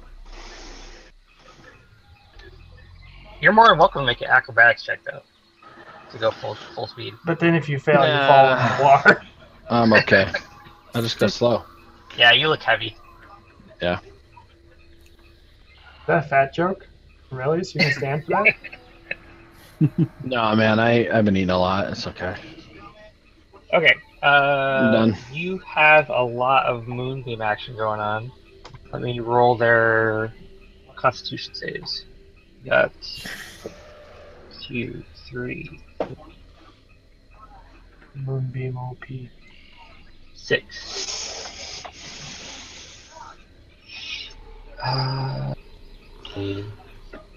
You're more than welcome to make an acrobatics check, though, to go full speed. But then if you fail, you fall in the water. I'm okay. I'll just go slow. Yeah, you look heavy. Yeah. Is that a fat joke? Really? So you can stand for that? No, man, I've been eating a lot. It's okay. Okay. Done. You have a lot of moonbeam action going on. Let me roll their Constitution saves. Got 2, 3, Moonbeam OP. 6.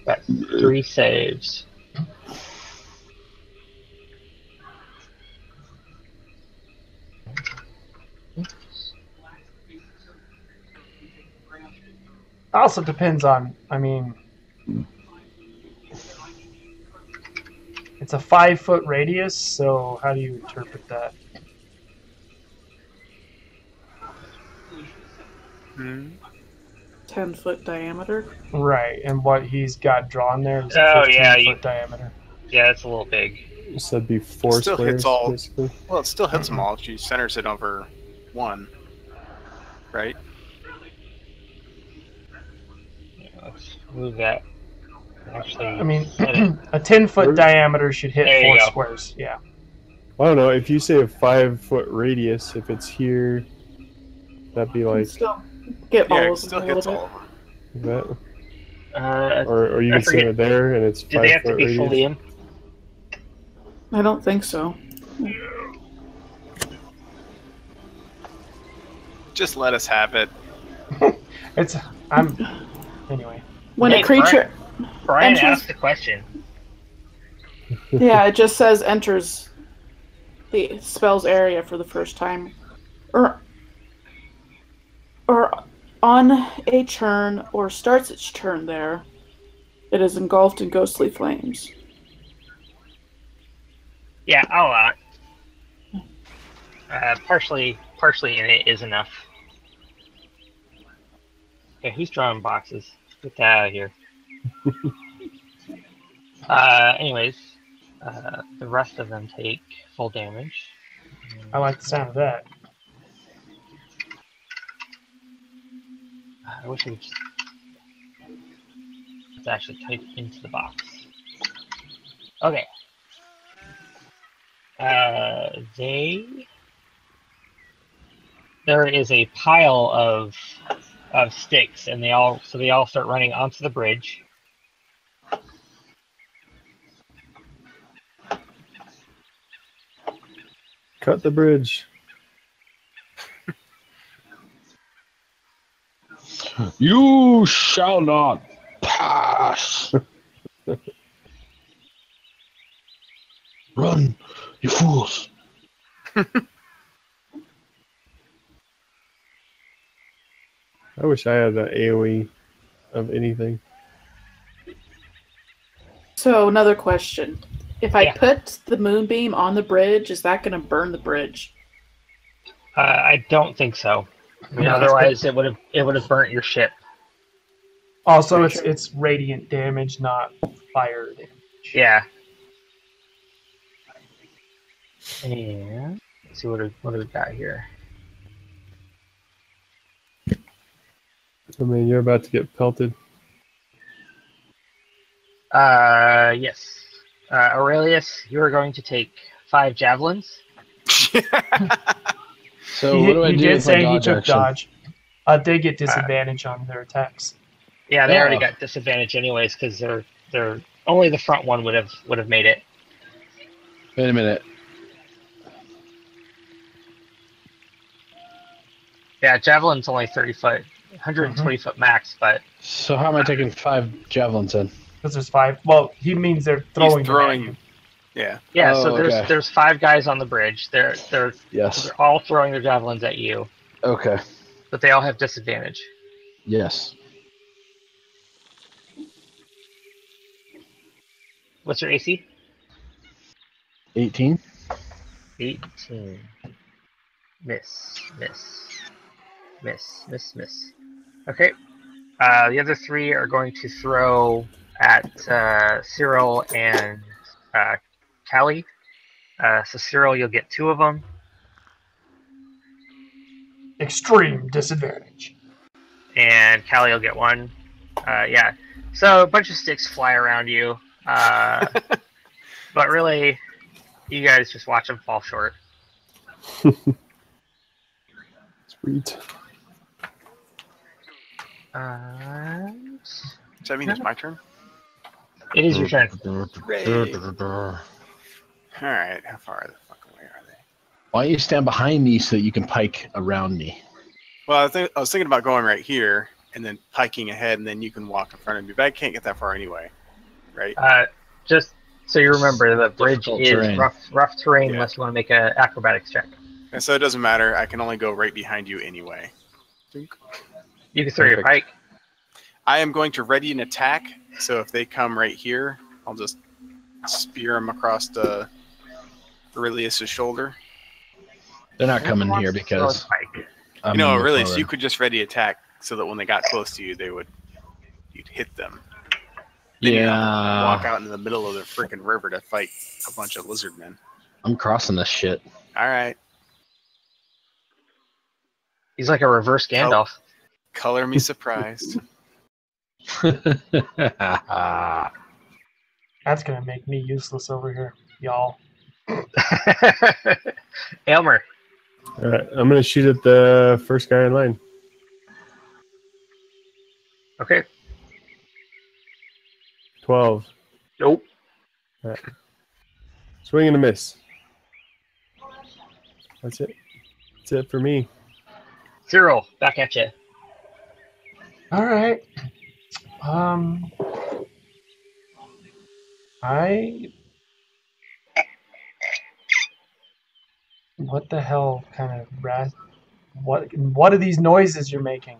Got 3 saves. Also depends on, it's a 5-foot radius, so how do you interpret that? Hmm. 10-foot diameter. Right, and what he's got drawn there is Oh, 15-foot diameter. Yeah, it's a little big. So that'd be 4 Still squares, hits all. basically. Well, it still hits them all. She centers it over one, right? Yeah, let's move that. Actually, I mean, set it. a 10-foot diameter should hit There you 4 go. squares. Yeah. I don't know. If you say a 5-foot radius, if it's here, that'd be like Still get Yeah, all it of still them a hits little all bit. of them. that, or you I could say forget. it there, and it's Do they have to 5-foot be radius. fully in? I don't think so. Just let us have it. Anyway. When Hey, a creature, Brian Enters- asked the question. yeah, it just says enters the spell's area for the first time, or on a turn, or starts its turn there. It is engulfed in ghostly flames. Yeah, I'll allow it. Partially in it is enough. Okay, who's drawing boxes? Get that out of here. Anyways, the rest of them take full damage. I like the sound of that. I wish I could just... Let's actually type into the box. Okay. There is a pile of sticks, and they all start running onto the bridge. Cut the bridge. You shall not pass. Run, you fools. I wish I had an AoE of anything. So another question: if I Yeah. put the moonbeam on the bridge, is that going to burn the bridge? I don't think so. I mean, otherwise, it would have burnt your ship. Also, it's radiant damage, not fire damage. Yeah. And let's see what do we got here. I mean, you're about to get pelted. Yes. Aurelius, you are going to take 5 javelins. So what do I he do did with my say he dodge took action? dodge. They get disadvantage on their attacks. Yeah, they already Oh. got disadvantage anyways because they're only the front one would have made it. Wait a minute. Yeah, javelin's only 30 foot, 120 foot max, but So how am I taking 5 javelins in? Because there's 5. Well, he means they're throwing. He's them at throwing. you. Yeah. yeah. Oh, So okay. there's 5 guys on the bridge. They're Yes. all throwing their javelins at you, Okay. but they all have disadvantage. Yes. What's your AC? 18. 18. Miss. Okay. The other 3 are going to throw at Cyril and Callie. So Cyril, you'll get 2 of them. Extreme disadvantage. And Callie will get 1. Yeah. So a bunch of sticks fly around you. But really, you guys just watch them fall short. Sweet. Does that mean it's my turn? It is your turn. All right. How far the fuck away are they? Why don't you stand behind me so that you can pike around me? Well, I was thinking about going right here and then piking ahead, and then you can walk in front of me. But I can't get that far anyway, right? Just so you remember, the bridge Difficult is terrain. rough terrain Yeah. unless you want to make an acrobatics check. And so it doesn't matter. I can only go right behind you anyway. You can throw your Perfect. pike. I am going to ready an attack. So if they come right here, I'll just spear them across the Aurelius' shoulder. They're not coming Who here wants to throw because his pike? I'm You know, in the Aurelius, forward. you could just ready attack so that when they got close to you, you'd hit them. Then you Yeah, walk out into the middle of the freaking river to fight a bunch of lizard men. I'm crossing this shit. All right, He's like a reverse Gandalf. color me surprised. That's gonna make me useless over here, y'all. Aylmer. All right, I'm gonna shoot at the first guy in line. Okay. 12. Nope. Swing and a miss. That's it. That's it for me. Cyril, back at you. All right. What the hell kind of what are these noises you're making?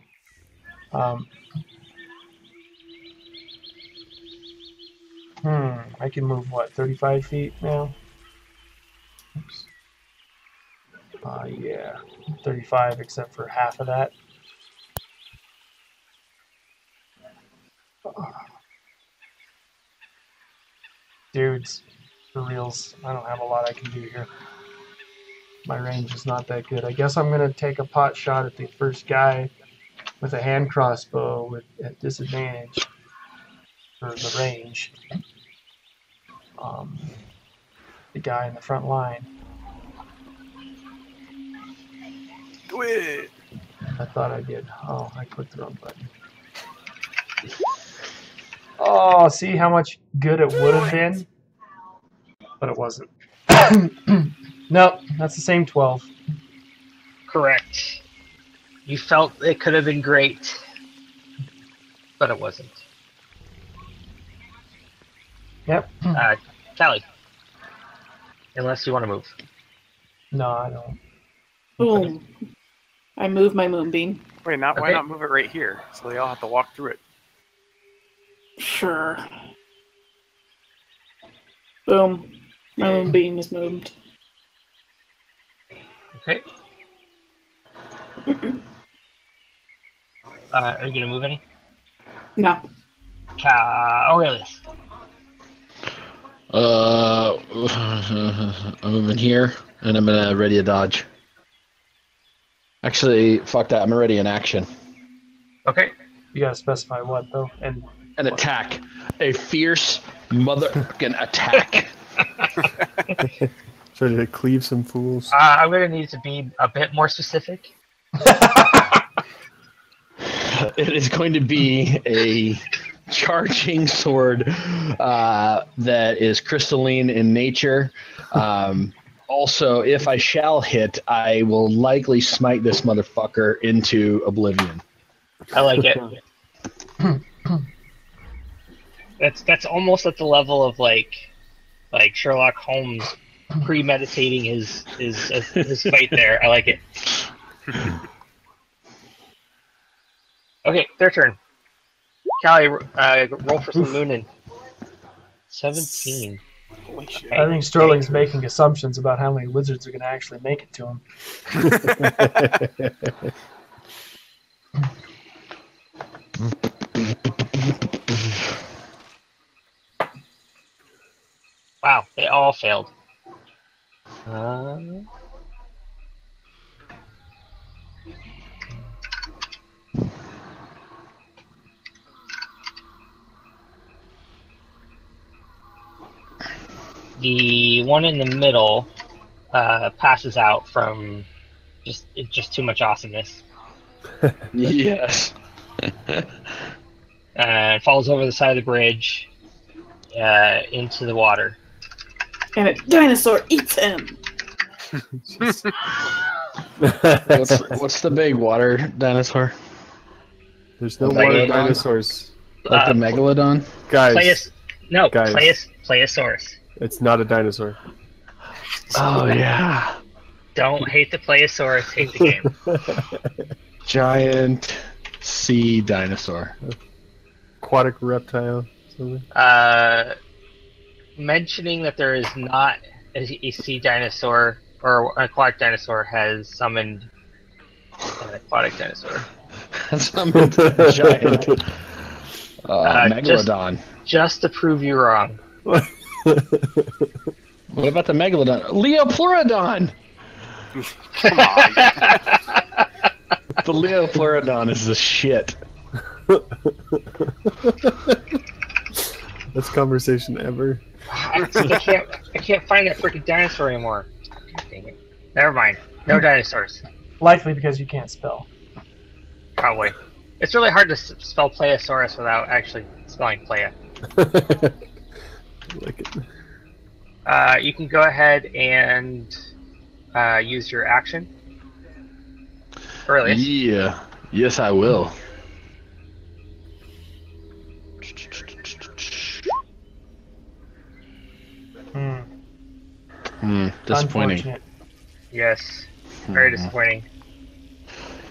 I can move what, 35 feet now? Oops. Yeah, 35 except for half of that. Dudes, for reals, I don't have a lot I can do here. My range is not that good. I guess I'm gonna take a pot shot at the first guy with a hand crossbow at disadvantage for the range. The guy in the front line. Do it. I thought I did. Oh, I clicked the wrong button. Oh, see how much good it would have been? But it wasn't. Nope, that's the same 12. Correct. You felt it could have been great, but it wasn't. Yep. Callie. Unless you want to move. No, I don't. Boom. I move my moonbeam. Wait, why Okay. not move it right here so they all have to walk through it? Sure. Boom. My moonbeam is moved. Okay. Are you gonna move any? No. Aurelius. I'm moving here, and I'm gonna ready a dodge. Actually, fuck that. I'm already in action. Okay. You gotta specify what though, and An attack. A fierce motherfucking attack. Try to cleave some fools. I'm gonna need to be a bit more specific. It is going to be a charging sword that is crystalline in nature. Also, if I shall hit, I will likely smite this motherfucker into oblivion. I like it. That's almost at the level of like Sherlock Holmes premeditating his fight there. I like it. Okay, their turn. Callie, roll for some moonin. 17. Holy shit. I think Sterling's making assumptions about how many wizards are going to actually make it to him. Wow, they all failed. The one in the middle passes out from just too much awesomeness. Yes. And falls over the side of the bridge into the water. And a dinosaur eats him. What's the big water dinosaur? There's no Megalodon? water dinosaurs. Like the megalodon? Guys, Plesiosaurus. it's not a dinosaur. Oh yeah. Don't hate the Plesiosaurus, hate the game. Giant sea dinosaur. Aquatic reptile. Something. Mentioning that there is not a sea dinosaur or an aquatic dinosaur has summoned an aquatic dinosaur. Summoned a giant megalodon. Just to prove you wrong. What about the megalodon? Leopleurodon! Come on. The Leopleurodon is the shit. Best conversation ever. I can't find that freaking dinosaur anymore. Dang it. Never mind. No dinosaurs. Likely because you can't spell. Probably. It's really hard to spell Plesiosaurus without actually spelling Playa. Like it. You can go ahead and use your action. Earliest. Yeah. Yes, I will. Disappointing. Unfortunate. Yes. Very disappointing.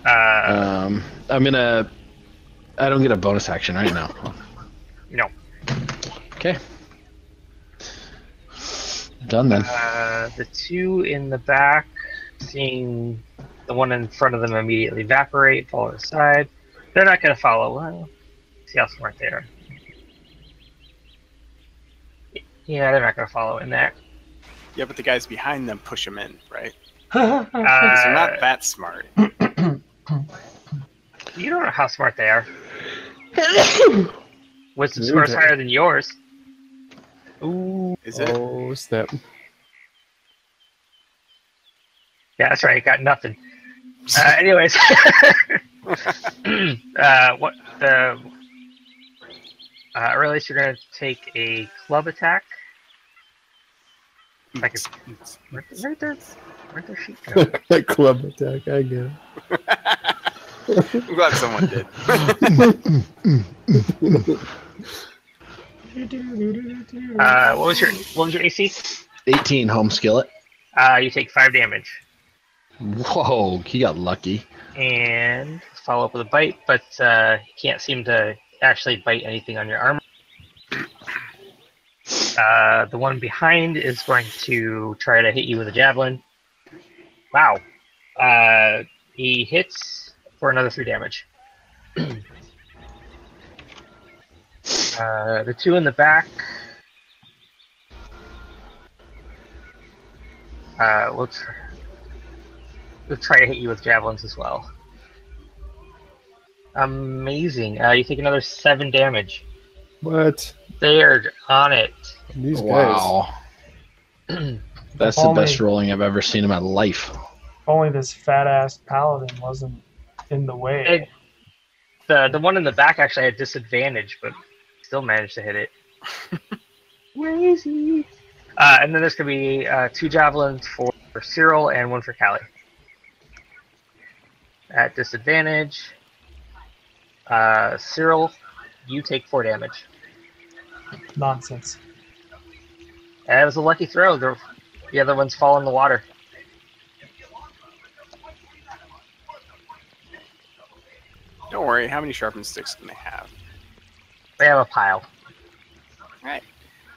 I don't get a bonus action right now. No. Okay. Done then. The two in the back, seeing the one in front of them immediately evaporate, fall aside. They're not going to follow. Well, see how smart they are. Yeah, they're not going to follow in there. Yeah, but the guys behind them push them in, right? Because they're not that smart. You don't know how smart they are. Wisdom score is higher than yours. Ooh. Is it? Oh, snap. Yeah, that's right. Got nothing. Anyways, what the earliest you're gonna take a club attack? Like right there sheet. That club attack, I get it. I'm glad someone did. What was your AC? 18 home skillet. You take 5 damage. Whoa, he got lucky. And follow up with a bite, but he can't seem to actually bite anything on your armor. The one behind is going to try to hit you with a javelin. Wow. He hits for another 3 damage. The two in the back we'll try to hit you with javelins as well. Amazing. You take another 7 damage. What? They are on it. These guys. Wow. That's the best rolling I've ever seen in my life. Only this fat ass paladin wasn't in the way. The one in the back actually had disadvantage, but still managed to hit it. Crazy. And then there's going to be 2 javelins for Cyril and 1 for Callie. At disadvantage, Cyril, you take 4 damage. Nonsense. And it was a lucky throw. The other ones fall in the water. Don't worry. How many sharpened sticks can they have? They have a pile. All right.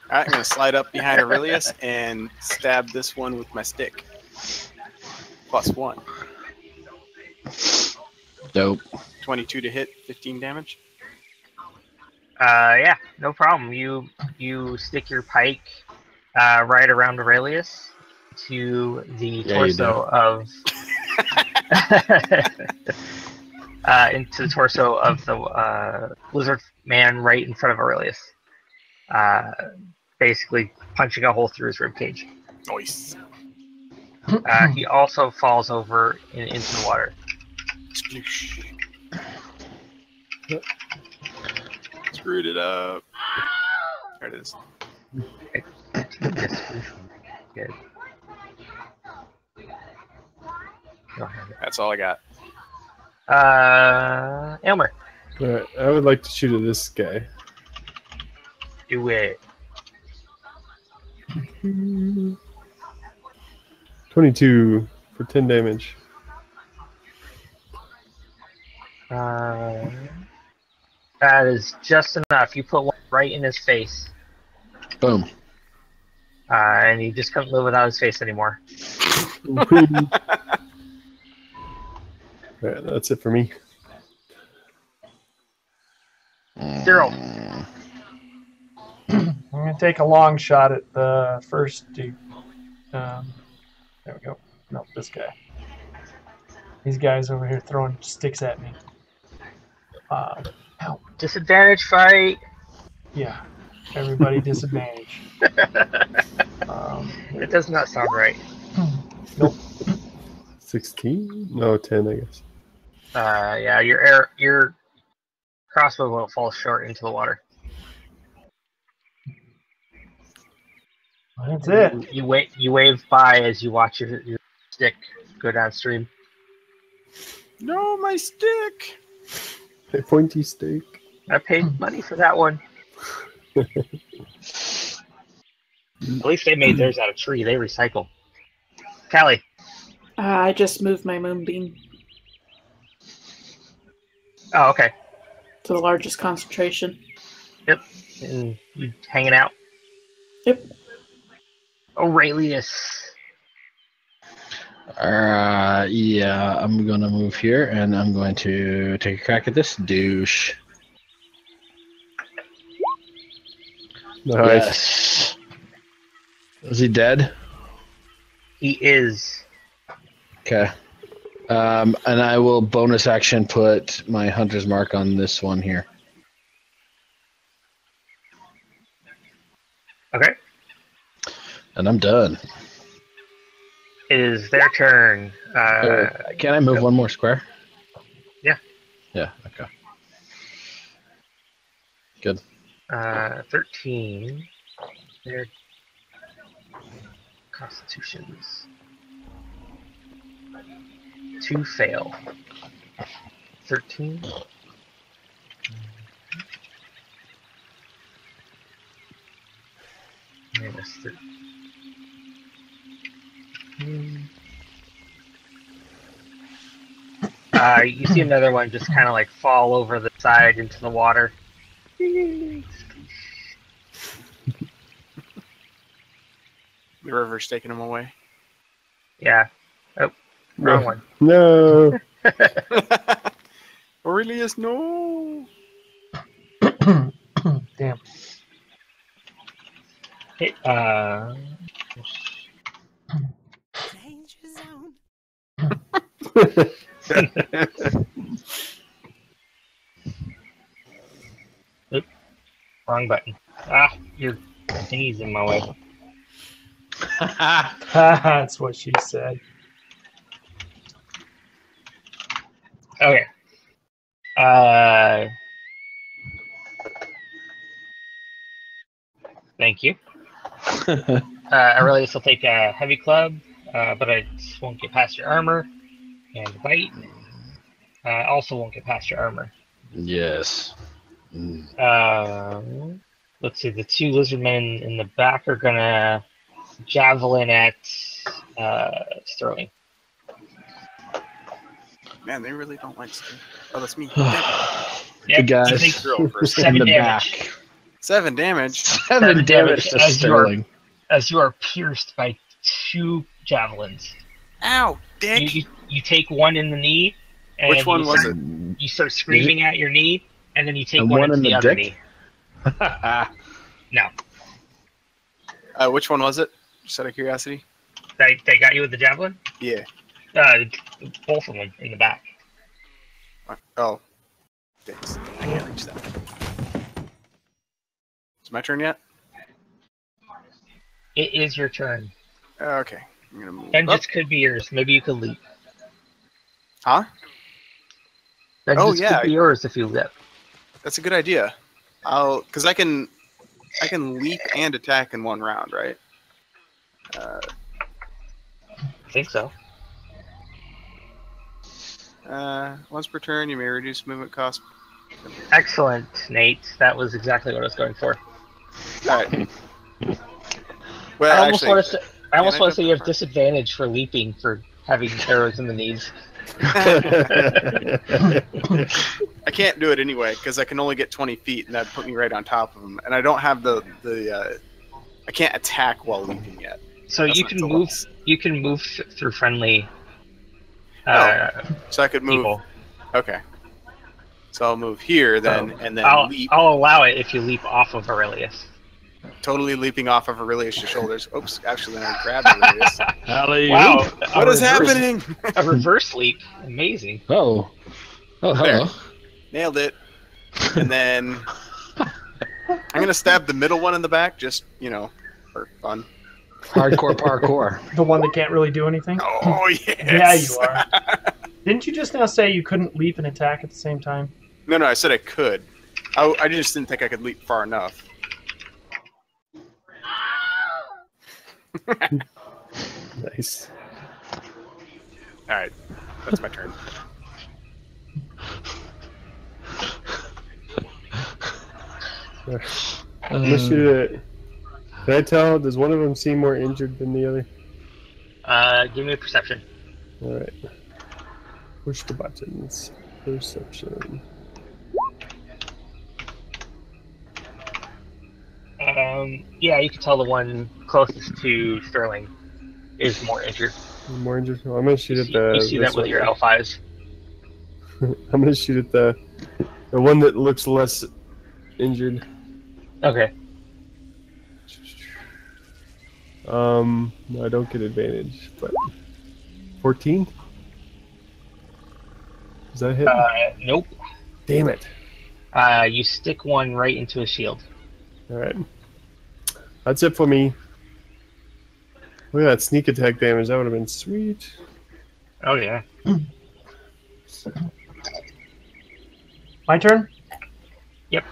All right. I'm gonna slide up behind Aurelius and stab this one with my stick. +1. Dope. 22 to hit, 15 damage. Yeah, no problem. You stick your pike right around Aurelius to the torso of into the torso of the lizard man right in front of Aurelius. Basically punching a hole through his ribcage. Nice. He also falls over into the water. Sploosh. Screwed it up. There it is. Good. Go ahead. That's all I got. Elmer, Alright, I would like to shoot at this guy. do it. 22 for 10 damage. That is just enough. You put one right in his face, Boom. and he just couldn't live without his face anymore. Alright, that's it for me. Cyril. I'm going to take a long shot at the first dude. There we go. No, this guy. These guys over here throwing sticks at me. Ow. Disadvantage fight. Yeah. Everybody disadvantage. It does not sound right. Nope. 16? No, 10, I guess. Yeah, your crossbow won't fall short into the water. That's it. You wave by as you watch your stick go downstream. No, my stick. A pointy stake. I paid money for that one. At least they made theirs out of tree. They recycle. Callie. I just moved my moonbeam Oh, okay. to the largest concentration. Yep. And you hanging out. Yep. Aurelius. Yeah, I'm gonna move here and I'm going to take a crack at this douche. Nice. Yes. Is he dead? He is. Okay. And I will bonus action put my hunter's mark on this one here. Okay. And I'm done. It is their turn. Can I move one more square? Yeah. Yeah, okay. Good. 13. Their constitutions. 2 fail. 13. Minus 13. You see another one just kind of like fall over the side into the water. The river's taking him away. Yeah. Oh, wrong one. No. Aurelius, no. Damn. Hey, Danger zone. wrong button. Ah, your thingy's in my way. That's what she said. Okay. Thank you. Aurelius will take a heavy club, but it won't get past your armor. And bite. Also won't get past your armor. Yes. Let's see. The two lizard men in the back are gonna javelin at Sterling. Man, they really don't like Sterling. Oh, that's me. Yeah, Good guys. you take Zero for a In seven the damage. back. 7 damage. 7 damage to as you are- Sterling. As you are pierced by 2 javelins. Ow, dick. You take one in the knee. And Which one was it? You start screaming at your knee, and then you take And one one into in the the other dick? knee. No, Which one was it? Just out of curiosity. they got you with the javelin. Yeah. Both of them in the back. Oh. Thanks. I can't reach that. Is it my turn yet? It is your turn. Okay. I'm gonna move. Vengeance up. could be yours. Maybe you could leap. Huh? Vengeance yeah. could be yours if you leap. That's a good idea. Because I can leap and attack in one round, right? I think so. Once per turn, you may reduce movement cost. Excellent, Nate. That was exactly what I was going for. All right. Well, I almost actually, want to say, I want to jump say you have first? disadvantage for leaping for having arrows in the knees. I can't do it anyway because I can only get 20 feet, and that'd put me right on top of them. And I don't have the I can't attack while leaping yet. So That's you not can so move. lost. You can move through friendly So I could move. people. Okay. So I'll move here then, and then leap. I'll allow it if you leap off of Aurelius. Totally leaping off of Aurelius' shoulders. Oops, actually, then I grabbed Aurelius. Wow! What is happening? A reverse leap. Amazing. Oh, hello. Nailed it. And then I'm going to stab the middle one in the back, just, for fun. Hardcore parkour. The one that can't really do anything? Oh, yes. Yeah, you are. Didn't you just now say you couldn't leap and attack at the same time? No, I said I could. I just didn't think I could leap far enough. Nice. All right. That's my turn. I'm gonna shoot it. Can I tell? Does one of them seem more injured than the other? Give me a perception. All right. Push the buttons. Perception. Yeah, you can tell the one closest to Sterling is more injured. More injured. Well, I'm gonna shoot at the. You see that this with one. your elf eyes. I'm gonna shoot at the one that looks less injured. Okay. No, I don't get advantage, but 14. Does that hit? Nope. Damn it! You stick one right into a shield. All right, that's it for me. Look at that sneak attack damage. That would have been sweet. Oh yeah. My turn? Yep.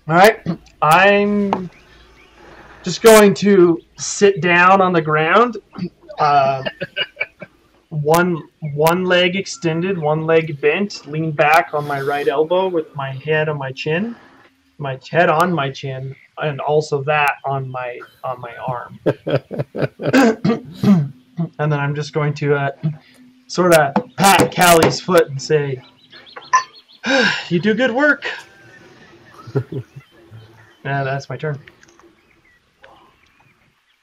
Alright. I'm just going to sit down on the ground. One leg extended, one leg bent, lean back on my right elbow with my head on my chin. My head on my chin, and also that on my arm. And then I'm just going to sort of pat Callie's foot and say, "You do good work." Yeah, that's my turn.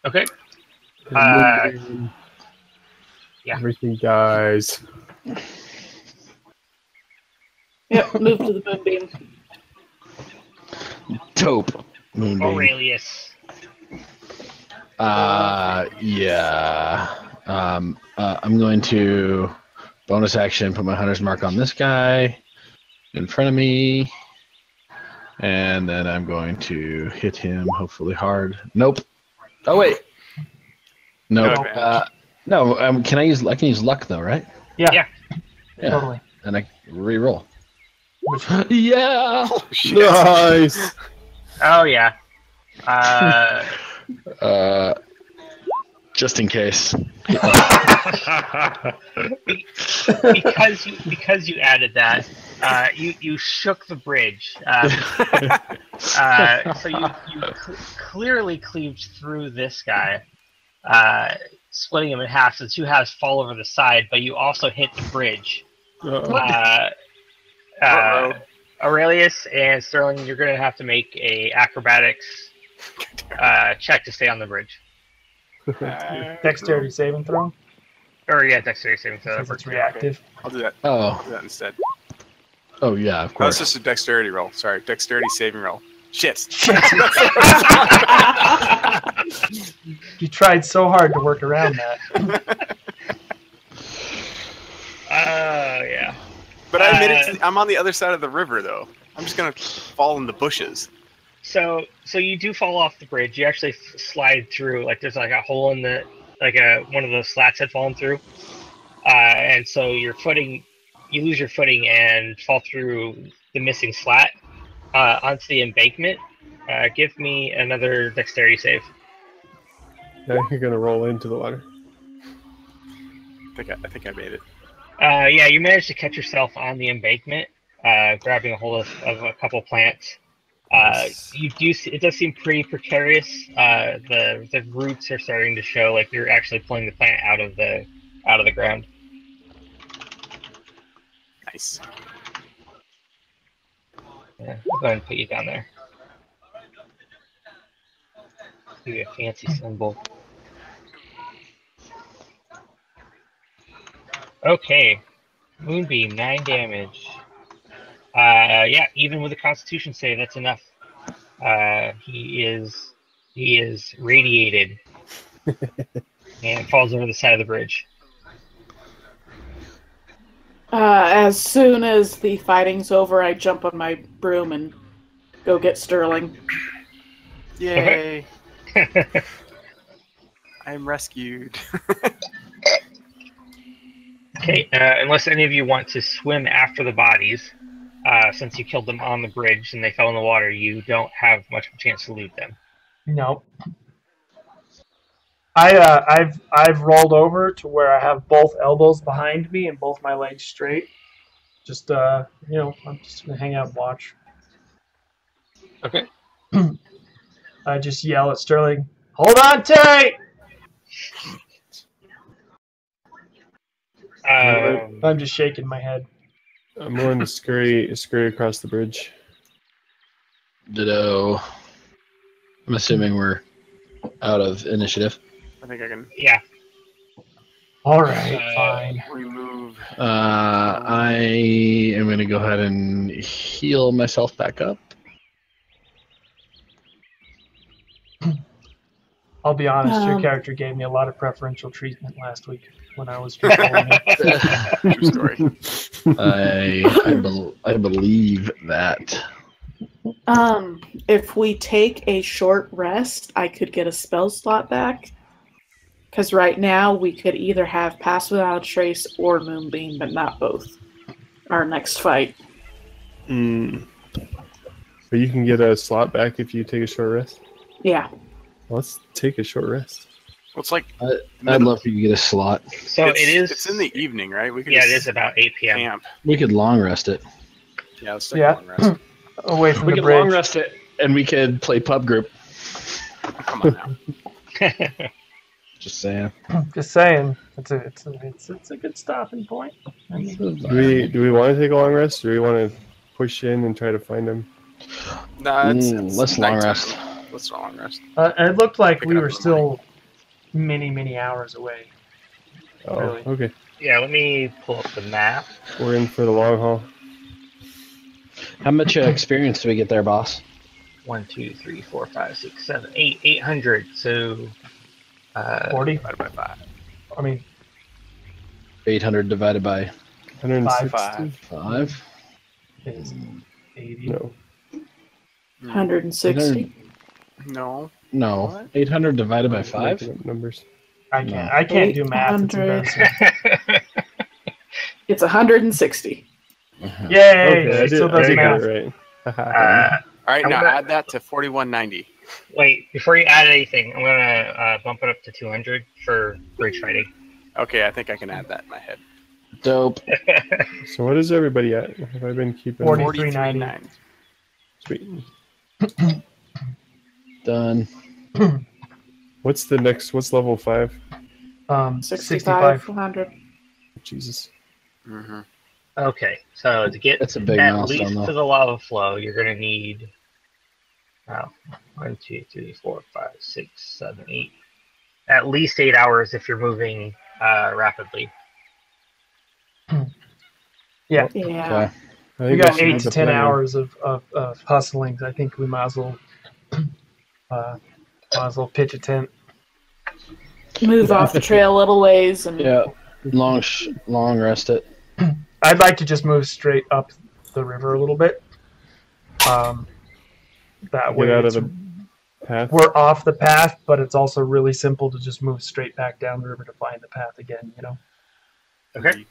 Okay. Yeah. Yeah. Everything dies. Yep, move to the moonbeam. Dope. Moonbeam. Aurelius. Yeah. I'm going to bonus action put my hunter's mark on this guy in front of me, and then I'm going to hit him hopefully hard. Nope. Oh wait. Nope. No No. Can I use? I can use luck though, right? Yeah. Yeah. Totally. And I re-roll. Which- Yeah. Oh, shit. Nice. Oh yeah. Just in case. because you added that, you shook the bridge. So you clearly cleaved through this guy, splitting him in half. So the two halves fall over the side, but you also hit the bridge. Aurelius and Sterling, you're going to have to make a acrobatics check to stay on the bridge. Dexterity saving throw. Or yeah, dexterity saving throw. Since it's reactive. I'll do that. Oh. I'll do that instead. Oh yeah, of Oh, course. it's just a dexterity roll. Sorry, dexterity saving roll. Shit. You tried so hard to work around that. Yeah. But I made it. I'm on the other side of the river, though. I'm just gonna fall in the bushes. So you do fall off the bridge. You actually slide through. Like there's like a hole in the one of the slats had fallen through, and so your footing, you lose your footing and fall through the missing slat onto the embankment. Give me another dexterity save. Now you're gonna roll into the water. I think I made it. Yeah, you managed to catch yourself on the embankment, grabbing a hold of a couple plants. You do. It does seem pretty precarious. The roots are starting to show, like you're actually pulling the plant out of the ground. Nice. Yeah, I'll go ahead and put you down there. Give you a fancy symbol. Okay, Moonbeam, 9 damage. Yeah, even with a Constitution save, that's enough. He is radiated and falls over the side of the bridge. As soon as the fighting's over, I jump on my broom and go get Sterling. Yay! I'm rescued. Okay, unless any of you want to swim after the bodies, since you killed them on the bridge and they fell in the water, you don't have much of a chance to loot them. No. I've rolled over to where I have both elbows behind me and both my legs straight. Just I'm just gonna hang out and watch. Okay. I just yell at Sterling, "Hold on tight!" I'm just shaking my head. I'm willing to scurry across the bridge. Ditto. I'm assuming we're out of initiative. I think I can Yeah. All right, fine. remove. I am going to go ahead and heal myself back up. I'll be honest, your Um, character gave me a lot of preferential treatment last week when I was controlling it. True story. I believe that. If we take a short rest, I could get a spell slot back. Because right now we could either have Pass Without a Trace or Moonbeam, but not both. Our next fight. But you can get a slot back if you take a short rest. Yeah. Let's take a short rest. Well, it's like I'd love for you to get a slot. So It's in the evening, right? We could Yeah, it just is about 8 p.m. camp. We could long rest it. Yeah, let's take Yeah. a long rest. Away from We the could bridge. long rest it, and we could play pub group. Come on now. Just saying. Just saying, it's a good stopping point. Do we want to take a long rest, or do we want to push in and try to find him? Nah, it's let's long nighttime. rest. Let's long rest. It looked like Pick we it up were in the still many hours away. Oh, Really? okay. Yeah, let me pull up the map. We're in for the long haul. How much experience do we get there, boss? 1, 2, 3, 4, 5, 6, 7, 8, 800. So 40? Divided by 5. I mean, 800 divided by 160? 5. is 80. No. 160. No. No, What? 800 divided by I'm 5. making up numbers. I can't do math. It's 800. embarrassing. It's 160. Yay! Okay, I Still did does get math. it right. All right, I'm now gonna- add that to 4190. Wait, before you add anything, I'm gonna bump it up to 200 for bridge fighting. Okay, I think I can add that in my head. Dope. So what is everybody at? Have I been keeping 43.90. Sweet. Done. What's the next? What's level 5? 65. 100. Jesus. Mm-hmm. Okay, so to get That's a big at milestone, least though. to the lava flow, you're gonna need 1, 2, 3, 4, 5, 6, 7, 8. At least 8 hours if you're moving rapidly. Yeah. Okay. I We think got I should 8 do to the 10 plan. hours of hustling. I think we might as well pitch a tent. Move off the trail a little ways and Yeah. Long rest it. I'd like to just move straight up the river a little bit. That way Get out of it's- the path. we're off the path, but it's also really simple to just move straight back down the river to find the path again, you know? Okay.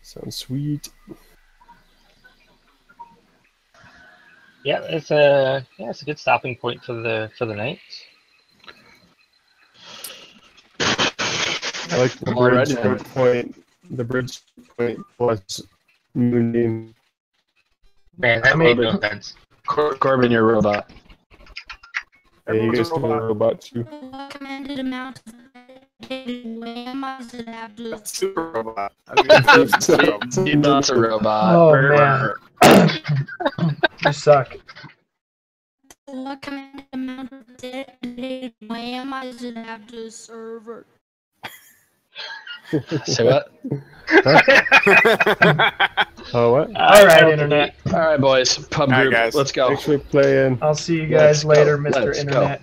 Sounds sweet. Yeah, it's a good stopping point for the night. I like the All right, bridge then. point. The bridge point plus Moonbeam. Man, that made no sense. Corbin, you're a robot. Yeah, you guys can Everyone's a robot too. Recommended amount of whammies that have to That's super robot. That's super robot. That's a robot. Oh, man. You suck. recommended amount of dedicated whammies that have to server. Say what? Oh, what? All right, Internet. All right, boys. Pub All right, group. guys. Let's go. Thanks for playing. I'll see you Let's guys later, go. Mr. Let's go. Internet.